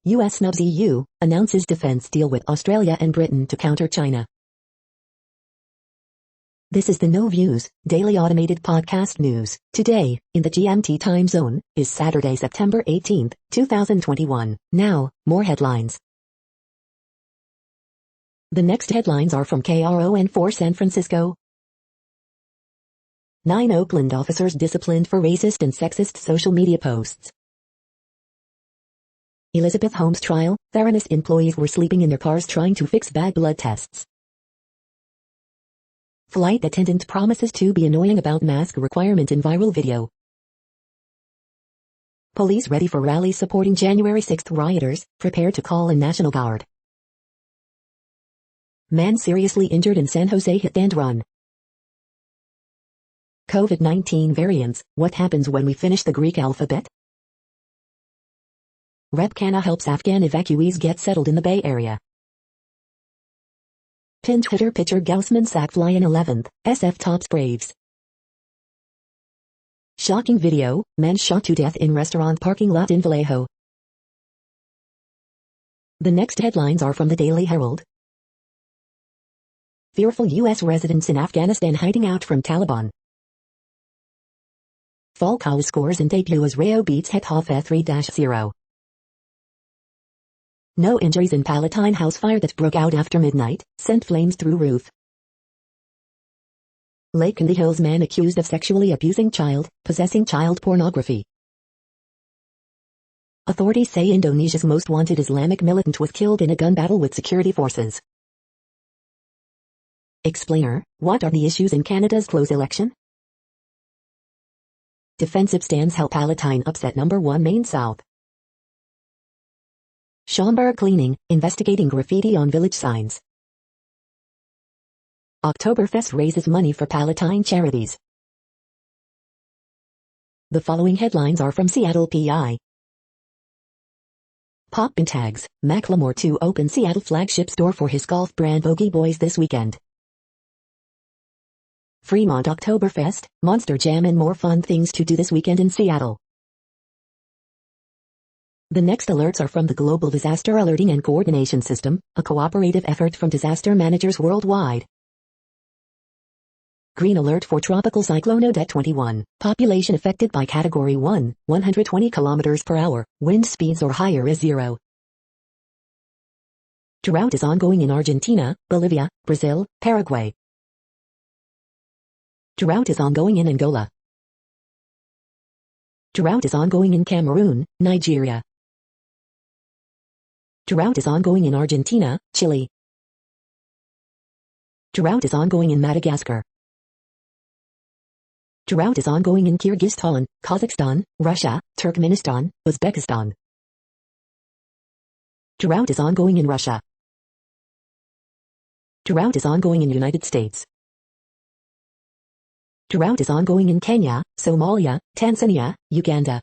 US snubs EU, announces defense deal with Australia and Britain to counter China. This is the No Views, daily automated podcast news. Today, in the GMT time zone, is Saturday, September 18, 2021. Now, more headlines. The next headlines are from KRON4 San Francisco. 9 Oakland officers disciplined for racist and sexist social media posts. Elizabeth Holmes trial, Theranos employees were sleeping in their cars trying to fix bad blood tests. Flight attendant promises to be annoying about mask requirement in viral video. Police ready for rally supporting January 6 rioters, prepared to call in National Guard. Man seriously injured in San Jose hit and run. COVID-19 variants, what happens when we finish the Greek alphabet? Rep Canna helps Afghan evacuees get settled in the Bay Area. Pinch hitter pitcher Gaussman sack fly in 11th, SF tops Braves. Shocking video, man shot to death in restaurant parking lot in Vallejo. The next headlines are from the Daily Herald. Fearful U.S. residents in Afghanistan hiding out from Taliban. Falcao scores in debut as Rayo beats Getafe 3-0. No injuries in Palatine house fire that broke out after midnight, sent flames through roof. Lake in the Hills man accused of sexually abusing child, possessing child pornography. Authorities say Indonesia's most wanted Islamic militant was killed in a gun battle with security forces. Explainer, what are the issues in Canada's close election? Defensive stands help Palatine upset number 1 Maine South. Schomburg cleaning, investigating graffiti on village signs. Oktoberfest raises money for Palatine charities. The following headlines are from Seattle PI. Pop-in tags, Macklemore to open Seattle flagship store for his golf brand Bogey Boys this weekend. Fremont Oktoberfest, Monster Jam and more fun things to do this weekend in Seattle. The next alerts are from the Global Disaster Alerting and Coordination System, a cooperative effort from disaster managers worldwide. Green alert for Tropical Cyclone Odette 21, population affected by Category 1, 120 km per hour, wind speeds or higher is 0. Drought is ongoing in Argentina, Bolivia, Brazil, Paraguay. Drought is ongoing in Angola. Drought is ongoing in Cameroon, Nigeria. Drought is ongoing in Argentina, Chile. Drought is ongoing in Madagascar. Drought is ongoing in Kyrgyzstan, Kazakhstan, Russia, Turkmenistan, Uzbekistan. Drought is ongoing in Russia. Drought is ongoing in United States. Drought is ongoing in Kenya, Somalia, Tanzania, Uganda.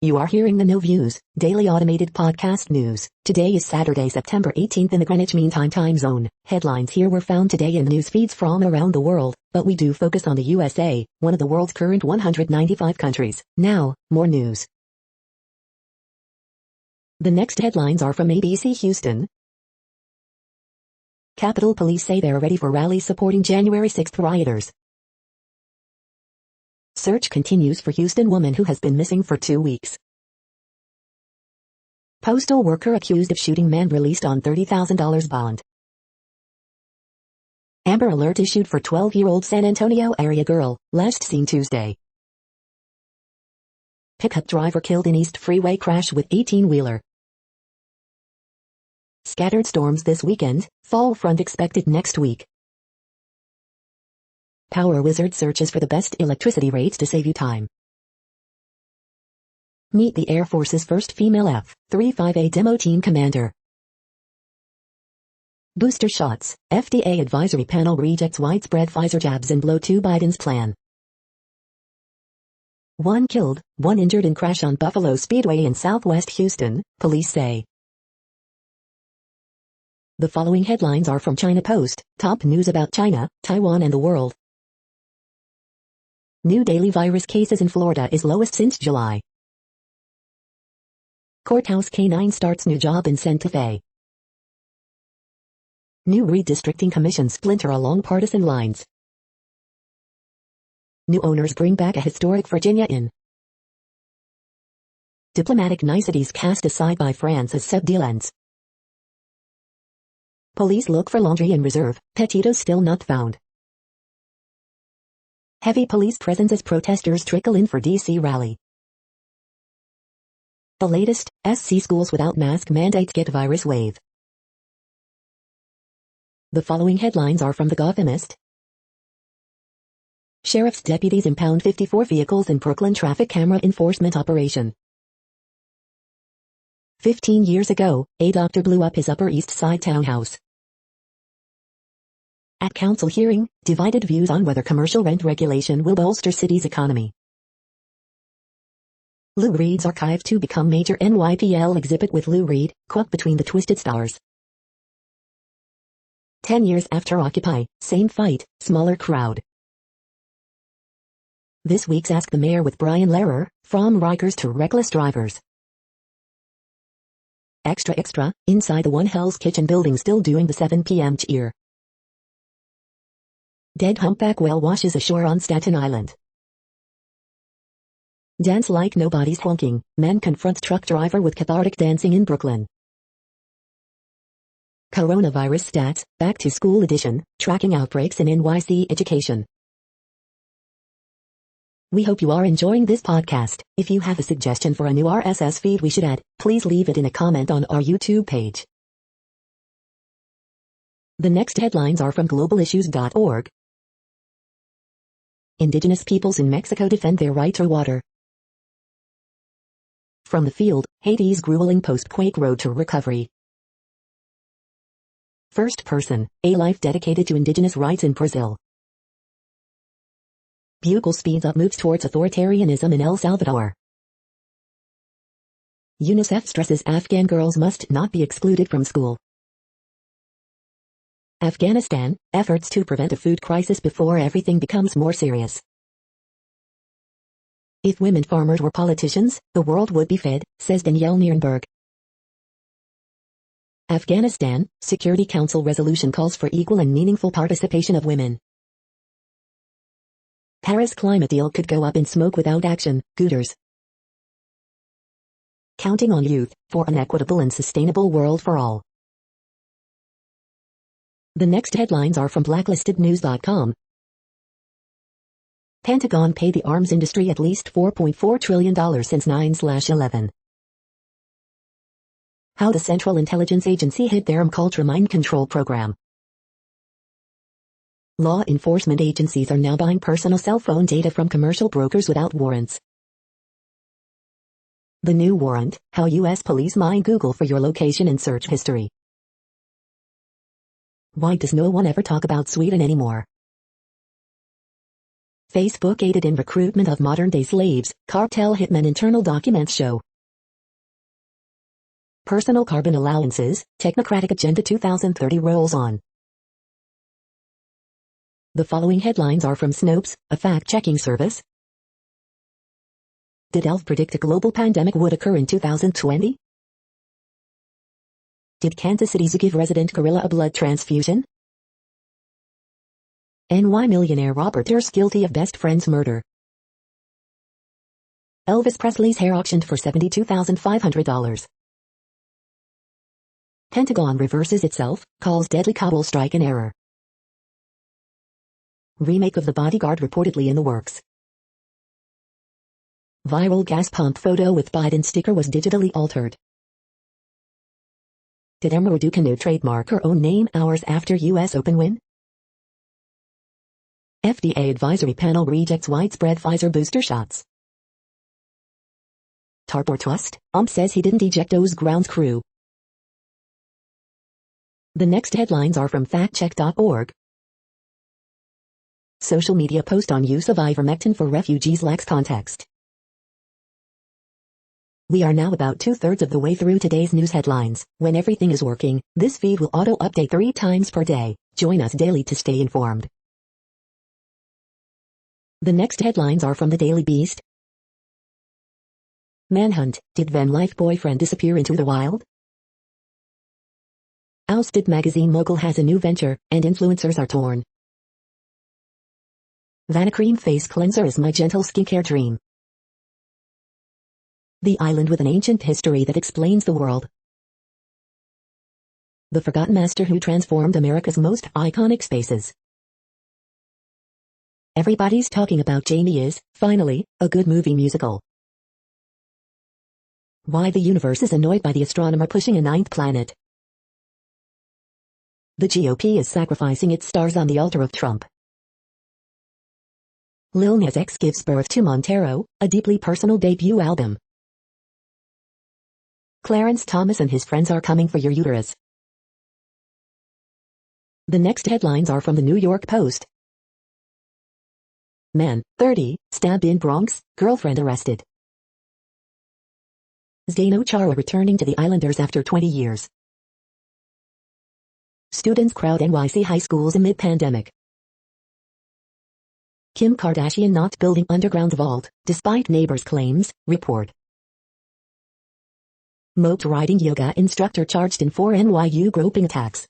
You are hearing the No Views, daily automated podcast news. Today is Saturday, September 18th in the Greenwich Mean Time zone. Headlines here were found today in news feeds from around the world, but we do focus on the USA, one of the world's current 195 countries. Now, more news. The next headlines are from ABC Houston. Capitol Police say they're ready for rally supporting January 6th rioters. Search continues for Houston woman who has been missing for 2 weeks. Postal worker accused of shooting man released on $30,000 bond. Amber alert issued for 12-year-old San Antonio area girl, last seen Tuesday. Pickup driver killed in East Freeway crash with 18-wheeler. Scattered storms this weekend, fall front expected next week. Power Wizard searches for the best electricity rates to save you time. Meet the Air Force's first female F-35A demo team commander. Booster shots, FDA advisory panel rejects widespread Pfizer jabs and blow to Biden's plan. 1 killed, 1 injured in crash on Buffalo Speedway in southwest Houston, police say. The following headlines are from China Post, top news about China, Taiwan and the world. New daily virus cases in Florida is lowest since July. Courthouse K-9 starts new job in Santa Fe. New redistricting commission splinter along partisan lines. New owners bring back a historic Virginia Inn. Diplomatic niceties cast aside by France as sub deal ends. Police look for laundry in reserve, Petito's still not found. Heavy police presence as protesters trickle in for D.C. rally. The latest, SC schools without mask mandate get virus wave. The following headlines are from The Gothamist. Sheriff's deputies impound 54 vehicles in Brooklyn traffic camera enforcement operation. 15 years ago, a doctor blew up his Upper East Side townhouse. At council hearing, divided views on whether commercial rent regulation will bolster city's economy. Lou Reed's archive to become major NYPL exhibit with Lou Reed, quote between the twisted stars. 10 years after Occupy, same fight, smaller crowd. This week's Ask the Mayor with Brian Lehrer, from Rikers to Reckless Drivers. Extra, inside the One Hell's Kitchen building still doing the 7 p.m. cheer. Dead humpback whale washes ashore on Staten Island. Dance like nobody's honking, men confront truck driver with cathartic dancing in Brooklyn. Coronavirus stats, back to school edition, tracking outbreaks in NYC education. We hope you are enjoying this podcast. If you have a suggestion for a new RSS feed we should add, please leave it in a comment on our YouTube page. The next headlines are from globalissues.org. Indigenous peoples in Mexico defend their right to water. From the field, Haiti's grueling post-quake road to recovery. First person, a life dedicated to indigenous rights in Brazil. Bugle speeds up moves towards authoritarianism in El Salvador. UNICEF stresses Afghan girls must not be excluded from school. Afghanistan, efforts to prevent a food crisis before everything becomes more serious. If women farmers were politicians, the world would be fed, says Danielle Nierenberg. Afghanistan, Security Council resolution calls for equal and meaningful participation of women. Paris climate deal could go up in smoke without action, Gooders. Counting on youth, for an equitable and sustainable world for all. The next headlines are from blacklistednews.com. Pentagon paid the arms industry at least $4.4 trillion since 9/11. How the Central Intelligence Agency hit their Culture mind control program. Law enforcement agencies are now buying personal cell phone data from commercial brokers without warrants. The new warrant, how U.S. police mine Google for your location and search history. Why does no one ever talk about Sweden anymore? Facebook aided in recruitment of modern-day slaves, cartel hitmen internal documents show. Personal carbon allowances, Technocratic Agenda 2030 rolls on. The following headlines are from Snopes, a fact-checking service. Did ELF predict a global pandemic would occur in 2020? Did Kansas City Zoo give resident gorilla a blood transfusion? NY millionaire Robert Durst guilty of best friend's murder. Elvis Presley's hair auctioned for $72,500. Pentagon reverses itself, calls deadly Kabul strike an error. Remake of The Bodyguard reportedly in the works. Viral gas pump photo with Biden sticker was digitally altered. Did Emma Raducanu trademark her own name hours after U.S. Open win? FDA advisory panel rejects widespread Pfizer booster shots. Tarp or twist? Says he didn't eject those grounds crew. The next headlines are from factcheck.org. Social media post on use of ivermectin for refugees lacks context. We are now about 2/3 of the way through today's news headlines. When everything is working, this feed will auto-update 3 times per day. Join us daily to stay informed. The next headlines are from the Daily Beast. Manhunt, did Van Life boyfriend disappear into the wild? Ousted magazine mogul has a new venture, and influencers are torn. Vanicream face cleanser is my gentle skincare dream. The island with an ancient history that explains the world. The forgotten master who transformed America's most iconic spaces. Everybody's talking about Jamie is, finally, a good movie musical. Why the universe is annoyed by the astronomer pushing a 9th planet. The GOP is sacrificing its stars on the altar of Trump. Lil Nas X gives birth to Montero, a deeply personal debut album. Clarence Thomas and his friends are coming for your uterus. The next headlines are from the New York Post. Man, 30, stab in Bronx, girlfriend arrested. Zdeno Chara returning to the Islanders after 20 years. Students crowd NYC high schools amid pandemic. Kim Kardashian not building underground vault, despite neighbors' claims, report. Moped riding yoga instructor charged in 4 NYU groping attacks.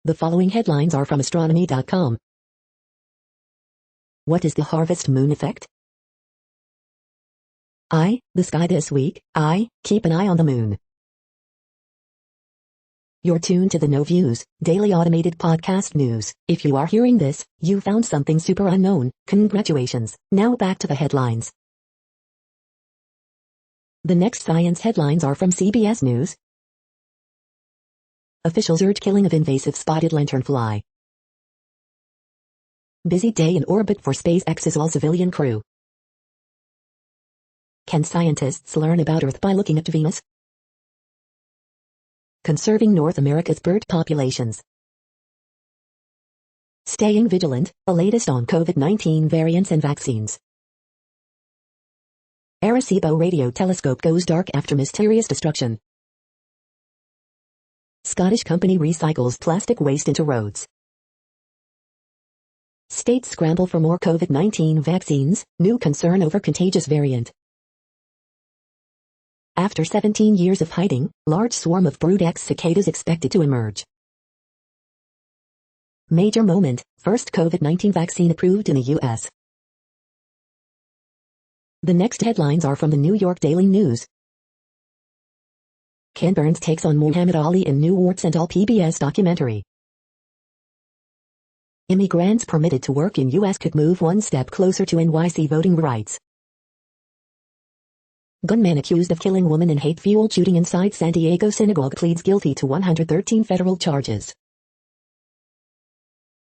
The following headlines are from astronomy.com. What is the harvest moon effect? The sky this week. Keep an eye on the moon. You're tuned to the No Views, daily automated podcast news. If you are hearing this, you found something super unknown. Congratulations. Now back to the headlines. The next science headlines are from CBS News. Officials urge killing of invasive spotted lanternfly. Busy day in orbit for SpaceX's all-civilian crew. Can scientists learn about Earth by looking at Venus? Conserving North America's bird populations. Staying vigilant, the latest on COVID-19 variants and vaccines. Arecibo radio telescope goes dark after mysterious destruction. Scottish company recycles plastic waste into roads. States scramble for more COVID-19 vaccines, new concern over contagious variant. After 17 years of hiding, large swarm of Brood X cicadas expected to emerge. Major moment, first COVID-19 vaccine approved in the U.S. The next headlines are from the New York Daily News. Ken Burns takes on Muhammad Ali in new Warts and All PBS documentary. Immigrants permitted to work in U.S. could move one step closer to NYC voting rights. Gunman accused of killing woman in hate-fueled shooting inside San Diego synagogue pleads guilty to 113 federal charges.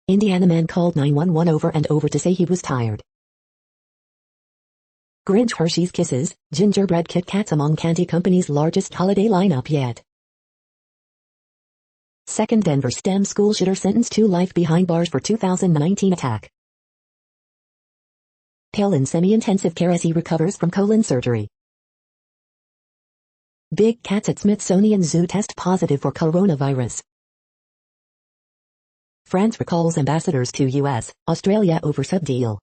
Indiana man called 911 over and over to say he was tired. Grinch Hershey's Kisses, gingerbread Kit Kats among candy company's largest holiday lineup yet. Second Denver STEM school shooter sentenced to life behind bars for 2019 attack. Pale in semi-intensive care as he recovers from colon surgery. Big cats at Smithsonian Zoo test positive for coronavirus. France recalls ambassadors to US, Australia over sub-deal.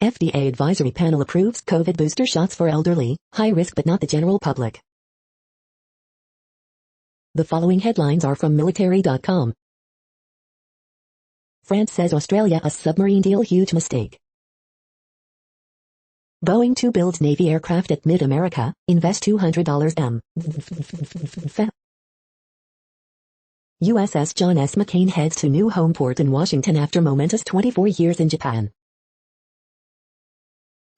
FDA advisory panel approves COVID booster shots for elderly, high risk but not the general public. The following headlines are from military.com. France says Australia a submarine deal huge mistake. Boeing to build Navy aircraft at Mid-America, invest $200 M. USS John S. McCain heads to new home port in Washington after momentous 24 years in Japan.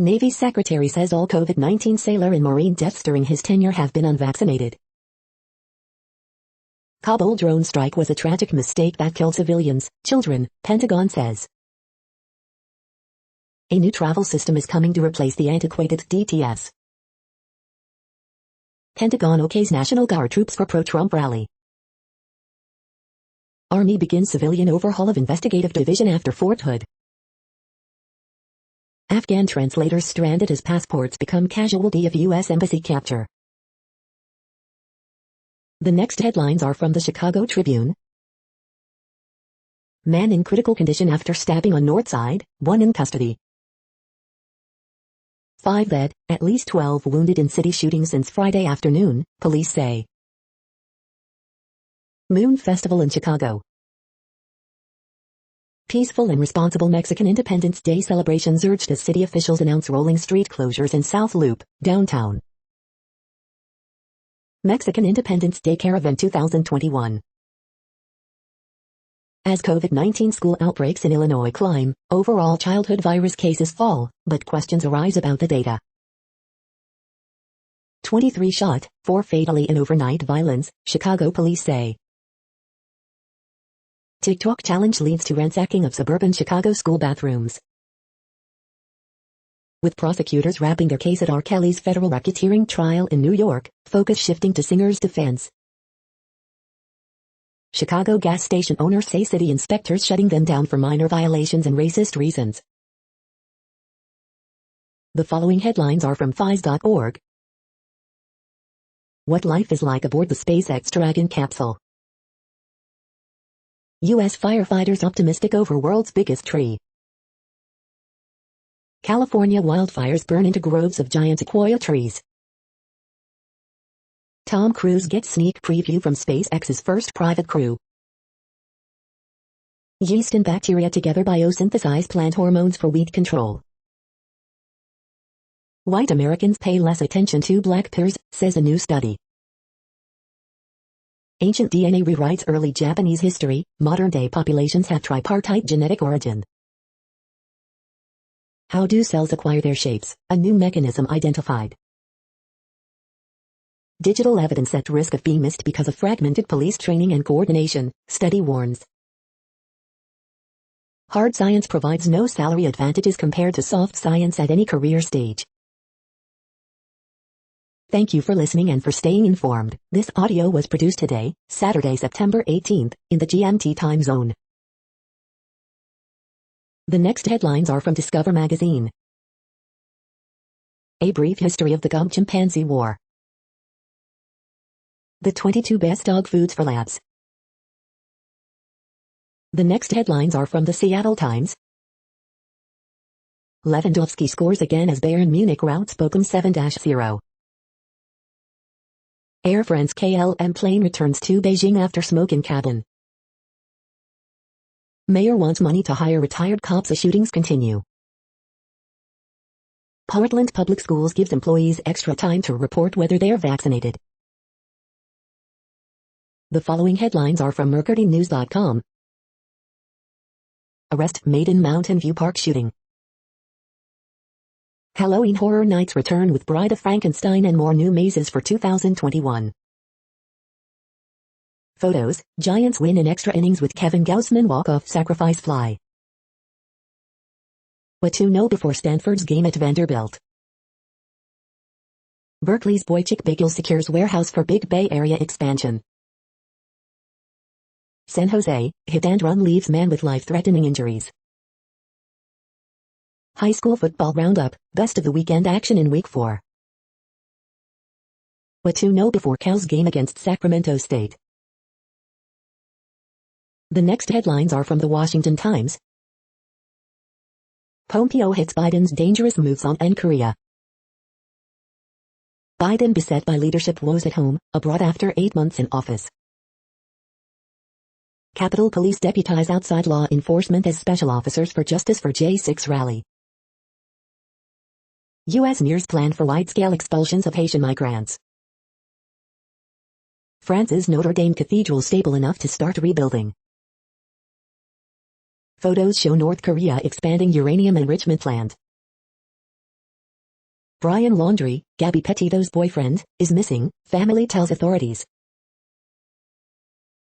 Navy Secretary says all COVID-19 sailor and Marine deaths during his tenure have been unvaccinated. Kabul drone strike was a tragic mistake that killed civilians, children, Pentagon says. A new travel system is coming to replace the antiquated DTS. Pentagon okays National Guard troops for pro-Trump rally. Army begins civilian overhaul of investigative division after Fort Hood. Afghan translators stranded as passports become casualty of U.S. embassy capture. The next headlines are from the Chicago Tribune. Man in critical condition after stabbing on North Side, 1 in custody. 5 dead, at least 12 wounded in city shooting since Friday afternoon, police say. Moon Festival in Chicago. Peaceful and responsible Mexican Independence Day celebrations urged as city officials announce rolling street closures in South Loop, downtown. Mexican Independence Day Caravan 2021. As COVID-19 school outbreaks in Illinois climb, overall childhood virus cases fall, but questions arise about the data. 23 shot, 4 fatally in overnight violence, Chicago police say. TikTok challenge leads to ransacking of suburban Chicago school bathrooms. With prosecutors wrapping their case at R. Kelly's federal racketeering trial in New York, focus shifting to singer's defense. Chicago gas station owners say city inspectors shutting them down for minor violations and racist reasons. The following headlines are from FIS.org. What life is like aboard the SpaceX Dragon capsule. U.S. firefighters optimistic over world's biggest tree. California wildfires burn into groves of giant sequoia trees. Tom Cruise gets sneak preview from SpaceX's first private crew. Yeast and bacteria together biosynthesize plant hormones for weed control. White Americans pay less attention to black peers, says a new study. Ancient DNA rewrites early Japanese history, modern-day populations have tripartite genetic origin. How do cells acquire their shapes? A new mechanism identified. Digital evidence at risk of being missed because of fragmented police training and coordination, study warns. Hard science provides no salary advantages compared to soft science at any career stage. Thank you for listening and for staying informed. This audio was produced today, Saturday, September 18th, in the GMT time zone. The next headlines are from Discover magazine. A brief history of the Gump-Chimpanzee War. The 22 best dog foods for labs. The next headlines are from the Seattle Times. Lewandowski scores again as Bayern Munich routs Bochum 7-0. Air France KLM plane returns to Beijing after smoke in cabin. Mayor wants money to hire retired cops as shootings continue. Portland Public Schools gives employees extra time to report whether they are vaccinated. The following headlines are from MercuryNews.com. Arrest made in Mountain View Park shooting. Halloween Horror Nights return with Bride of Frankenstein and more new mazes for 2021. Photos, Giants win in extra innings with Kevin Gausman walk-off sacrifice fly. What to know before Stanford's game at Vanderbilt. Berkeley's Boychik Bagel secures warehouse for Big Bay Area expansion. San Jose, hit and run leaves man with life-threatening injuries. High school football roundup, best of the weekend action in week 4. What to know before Cal's game against Sacramento State. The next headlines are from the Washington Times. Pompeo hits Biden's dangerous moves on Korea. Biden beset by leadership woes at home, abroad after 8 months in office. Capitol Police deputize outside law enforcement as special officers for Justice for J6 rally. U.S. nears plan for wide-scale expulsions of Haitian migrants. France's Notre Dame Cathedral stable enough to start rebuilding. Photos show North Korea expanding uranium enrichment plant. Brian Laundrie, Gabby Petito's boyfriend, is missing, family tells authorities.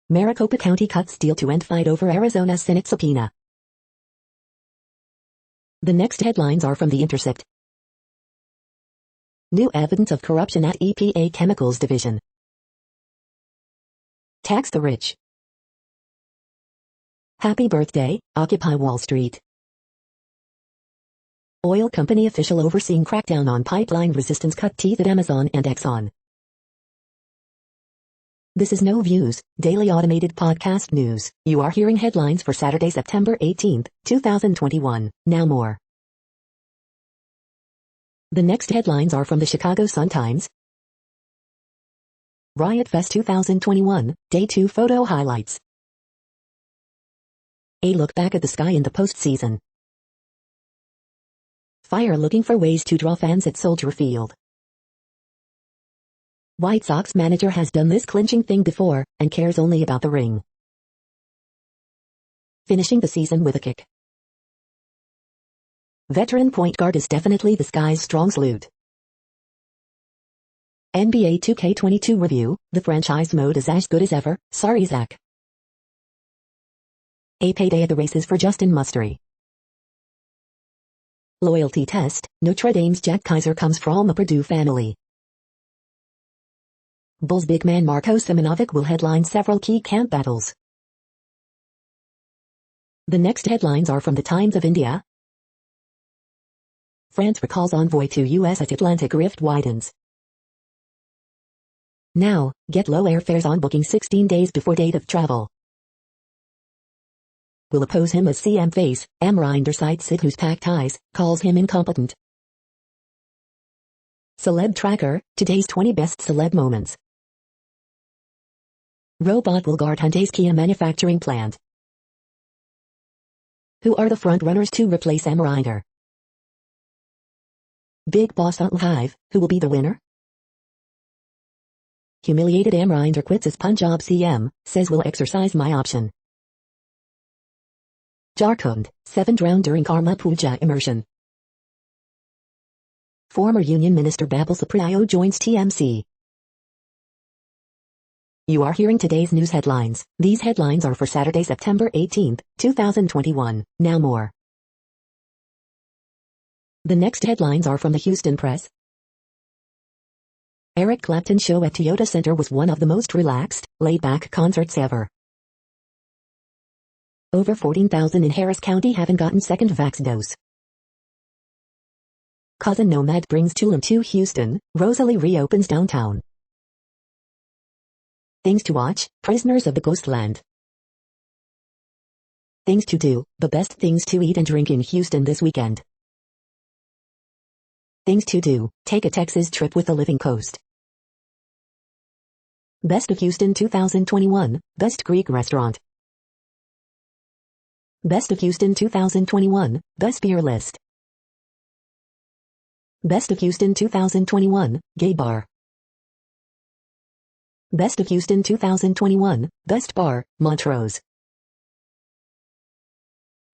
Maricopa County cuts deal to end fight over Arizona Senate subpoena. The next headlines are from The Intercept. New evidence of corruption at EPA Chemicals Division. Tax the rich. Happy birthday, Occupy Wall Street. Oil company official overseeing crackdown on pipeline resistance cut teeth at Amazon and Exxon. This is No Views, daily automated podcast news. You are hearing headlines for Saturday, September 18, 2021. Now more. The next headlines are from the Chicago Sun-Times. Riot Fest 2021, Day 2 photo highlights. A look back at the sky in the postseason. Fire looking for ways to draw fans at Soldier Field. White Sox manager has done this clinching thing before, and cares only about the ring. Finishing the season with a kick. Veteran point guard is definitely the sky's strong suit. NBA 2K22 review, the franchise mode is as good as ever, sorry Zach. A payday at the races for Justin Mustery. Loyalty test, Notre Dame's Jack Kaiser comes from a Purdue family. Bulls big man Marko Simonovic will headline several key camp battles. The next headlines are from the Times of India. France recalls envoy to U.S. as Atlantic rift widens. Now, get low airfares on booking 16 days before date of travel. Will oppose him as CM face, Amrinder cites Sid whose pack ties, calls him incompetent. Celeb Tracker, today's 20 best celeb moments. Robot will guard Hyundai's Kia manufacturing plant. Who are the front runners to replace Amrinder? Big Boss on Hive, who will be the winner? Humiliated Amrinder quits as Punjab CM, says will exercise my option. Jharkhand, 7 drowned during Karma Puja immersion. Former Union Minister Babul Supriyo joins TMC. You are hearing today's news headlines. These headlines are for Saturday, September 18, 2021. Now more. The next headlines are from the Houston Press. Eric Clapton's show at Toyota Center was one of the most relaxed, laid-back concerts ever. Over 14,000 in Harris County haven't gotten second vax dose. Cousin Nomad brings Tulum to Houston, Rosalie reopens downtown. Things to watch, Prisoners of the Ghostland. Things to do, the best things to eat and drink in Houston this weekend. Things to do, take a Texas trip with the Living Coast. Best of Houston 2021, Best Greek Restaurant. Best of Houston 2021, Best Beer List. Best of Houston 2021, Gay Bar. Best of Houston 2021, Best Bar, Montrose.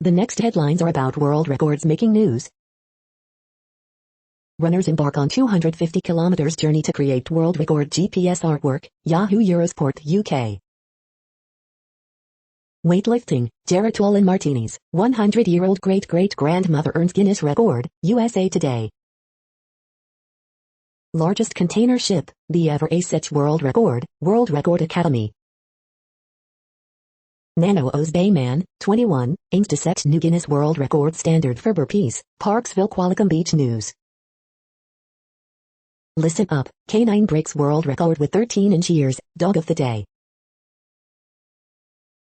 The next headlines are about world records making news. Runners embark on 250 kilometers journey to create world record GPS artwork, Yahoo Eurosport UK. Weightlifting, Geritol Martini's 100-year-old great-great-grandmother earns Guinness record, USA Today. Largest container ship, the ever sets World Record Academy. Nano Bay man, 21, aims to set new Guinness World Record standard for burpees, Parksville Qualicum Beach News. Listen up, Canine breaks world record with 13-inch ears, dog of the day.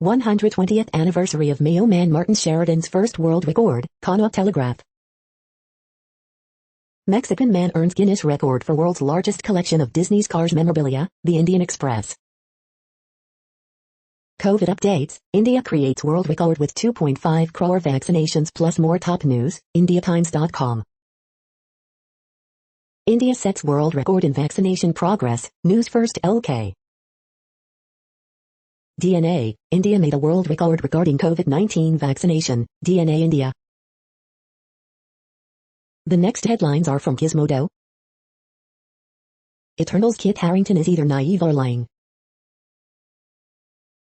120th anniversary of Mayo Man Martin Sheridan's first world record, Connaught Telegraph. Mexican man earns Guinness record for world's largest collection of Disney's Cars memorabilia, the Indian Express. COVID updates, India creates world record with 2.5 crore vaccinations plus more. Top news, indiatimes.com. India sets world record in vaccination progress, news first. LK. DNA, India made a world record regarding COVID-19 vaccination, DNA India. The next headlines are from Gizmodo. Eternal's Kit Harington is either naive or lying.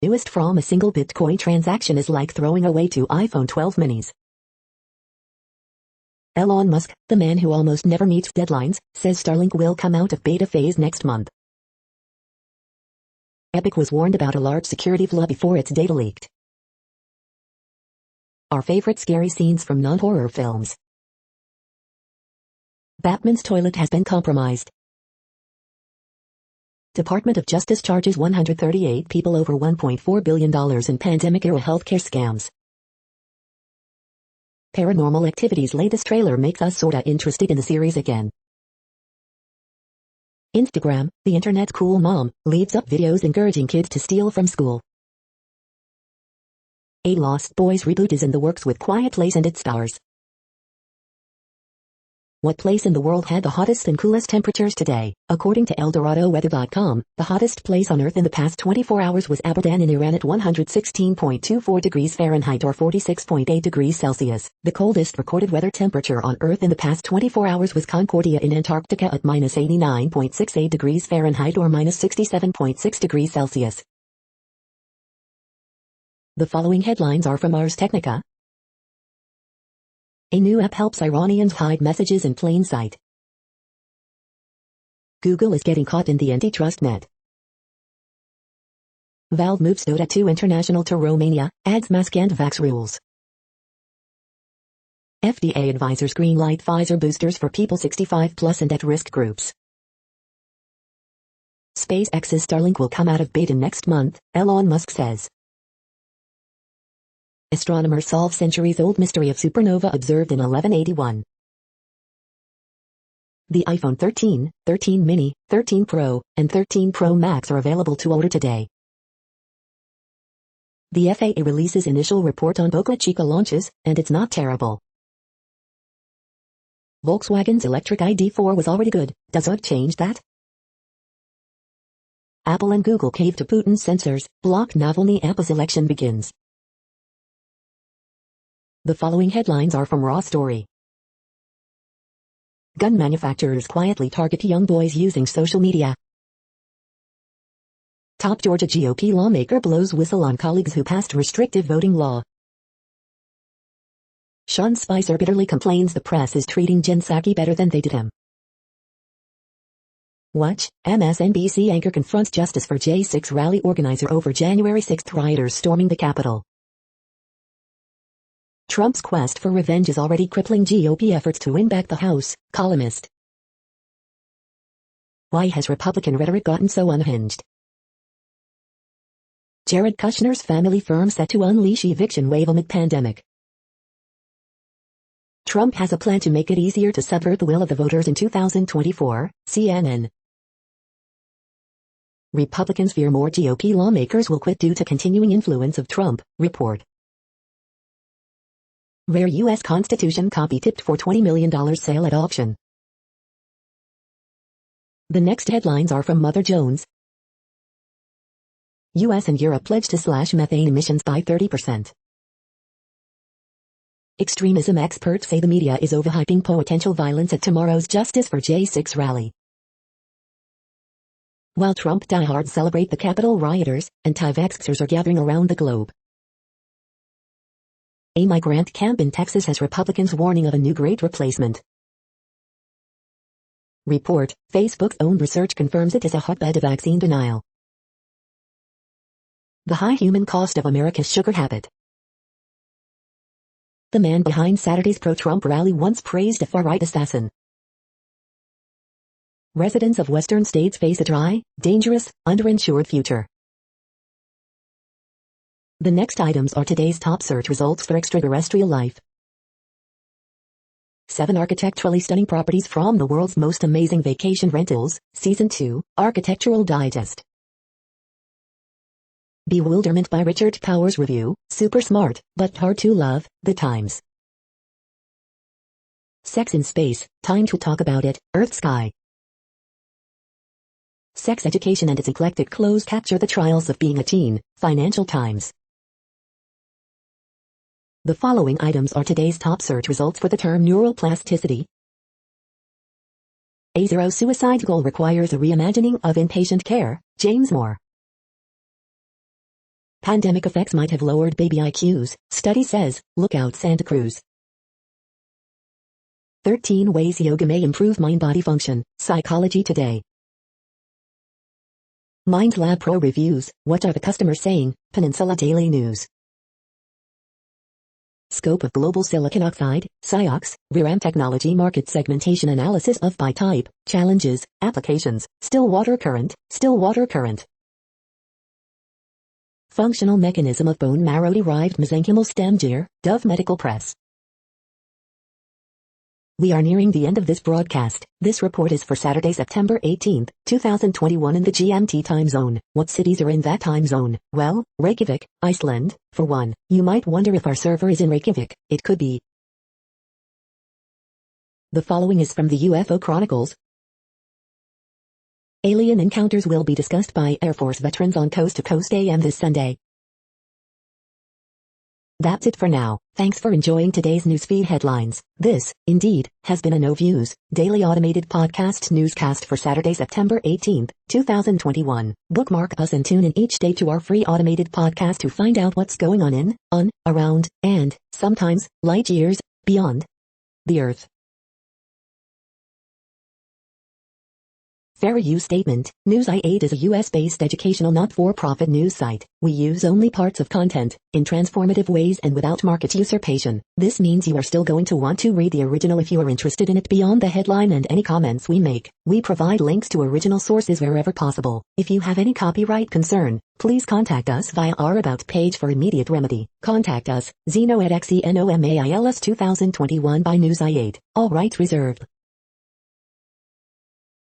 Newest from a single Bitcoin transaction is like throwing away 2 iPhone 12 minis. Elon Musk, the man who almost never meets deadlines, says Starlink will come out of beta phase next month. Epic was warned about a large security flaw before its data leaked. Our favorite scary scenes from non-horror films. Batman's toilet has been compromised. Department of Justice charges 138 people over $1.4 billion in pandemic-era healthcare scams. Paranormal Activity's latest trailer makes us sorta interested in the series again. Instagram, the internet's cool mom, leaves up videos encouraging kids to steal from school. A Lost Boys reboot is in the works with Quiet Place and its stars. What place in the world had the hottest and coolest temperatures today? According to ElDoradoWeather.com, the hottest place on Earth in the past 24 hours was Abadan in Iran at 116.24 degrees Fahrenheit or 46.8 degrees Celsius. The coldest recorded weather temperature on Earth in the past 24 hours was Concordia in Antarctica at minus 89.68 degrees Fahrenheit or minus 67.6 degrees Celsius. The following headlines are from Ars Technica. A new app helps Iranians hide messages in plain sight. Google is getting caught in the antitrust net. Valve moves Dota 2 International to Romania, adds mask and vax rules. FDA advisors greenlight Pfizer boosters for people 65 plus and at-risk groups. SpaceX's Starlink will come out of beta next month, Elon Musk says. Astronomers solve centuries-old mystery of supernova observed in 1181. The iPhone 13, 13 mini, 13 Pro, and 13 Pro Max are available to order today. The FAA releases initial report on Boca Chica launches, and it's not terrible. Volkswagen's electric ID4 was already good, does it change that? Apple and Google cave to Putin's censors, block Navalny. Apple's election begins. The following headlines are from Raw Story. Gun manufacturers quietly target young boys using social media. Top Georgia GOP lawmaker blows whistle on colleagues who passed restrictive voting law. Sean Spicer bitterly complains the press is treating Jen Psaki better than they did him. Watch, MSNBC anchor confronts justice for J6 rally organizer over January 6 rioters storming the Capitol. Trump's quest for revenge is already crippling GOP efforts to win back the House, columnist. Why has Republican rhetoric gotten so unhinged? Jared Kushner's family firm set to unleash eviction wave amid pandemic. Trump has a plan to make it easier to subvert the will of the voters in 2024, CNN. Republicans fear more GOP lawmakers will quit due to continuing influence of Trump, report. Rare U.S. Constitution copy tipped for $20 million sale at auction. The next headlines are from Mother Jones. U.S. and Europe pledge to slash methane emissions by 30%. Extremism experts say the media is overhyping potential violence at tomorrow's Justice for J6 rally. While Trump diehards celebrate the Capitol rioters, anti-vaxxers are gathering around the globe. A migrant camp in Texas has Republicans warning of a new great replacement. Report, Facebook's own research confirms it is a hotbed of vaccine denial. The high human cost of America's sugar habit. The man behind Saturday's pro-Trump rally once praised a far-right assassin. Residents of western states face a dry, dangerous, underinsured future. The next items are today's top search results for extraterrestrial life. 7 architecturally stunning properties from the world's most amazing vacation rentals, Season 2, Architectural Digest. Bewilderment by Richard Powers Review, super smart, but hard to love, The Times. Sex in space, time to talk about it, Earth Sky. Sex education and its eclectic clothes capture the trials of being a teen, Financial Times. The following items are today's top search results for the term neuroplasticity. A zero suicide goal requires a reimagining of inpatient care, James Moore. Pandemic effects might have lowered baby IQs, study says, look out Santa Cruz. 13 ways yoga may improve mind-body function, Psychology Today. Mind Lab Pro reviews, what are the customers saying, Peninsula Daily News. Scope of global silicon oxide, SiOx, ReRAM technology market segmentation analysis of by type, challenges, applications, still water current. Functional mechanism of bone marrow-derived mesenchymal stem gyre, Dove Medical Press. We are nearing the end of this broadcast. This report is for Saturday, September 18, 2021 in the GMT time zone. What cities are in that time zone? Well, Reykjavik, Iceland, for one. You might wonder if our server is in Reykjavik. It could be. The following is from the UFO Chronicles. Alien encounters will be discussed by Air Force veterans on Coast to Coast AM this Sunday. That's it for now. Thanks for enjoying today's newsfeed headlines. This, indeed, has been a No Views, daily automated podcast newscast for Saturday, September 18, 2021. Bookmark us and tune in each day to our free automated podcast to find out what's going on, around, and, sometimes, light years, beyond the Earth. Fair use statement. News i8 is a US-based educational not-for-profit news site. We use only parts of content, in transformative ways and without market usurpation. This means you are still going to want to read the original if you are interested in it beyond the headline and any comments we make. We provide links to original sources wherever possible. If you have any copyright concern, please contact us via our About page for immediate remedy. Contact us, Zeno at XENOMAILS 2021 by News i8. All rights reserved.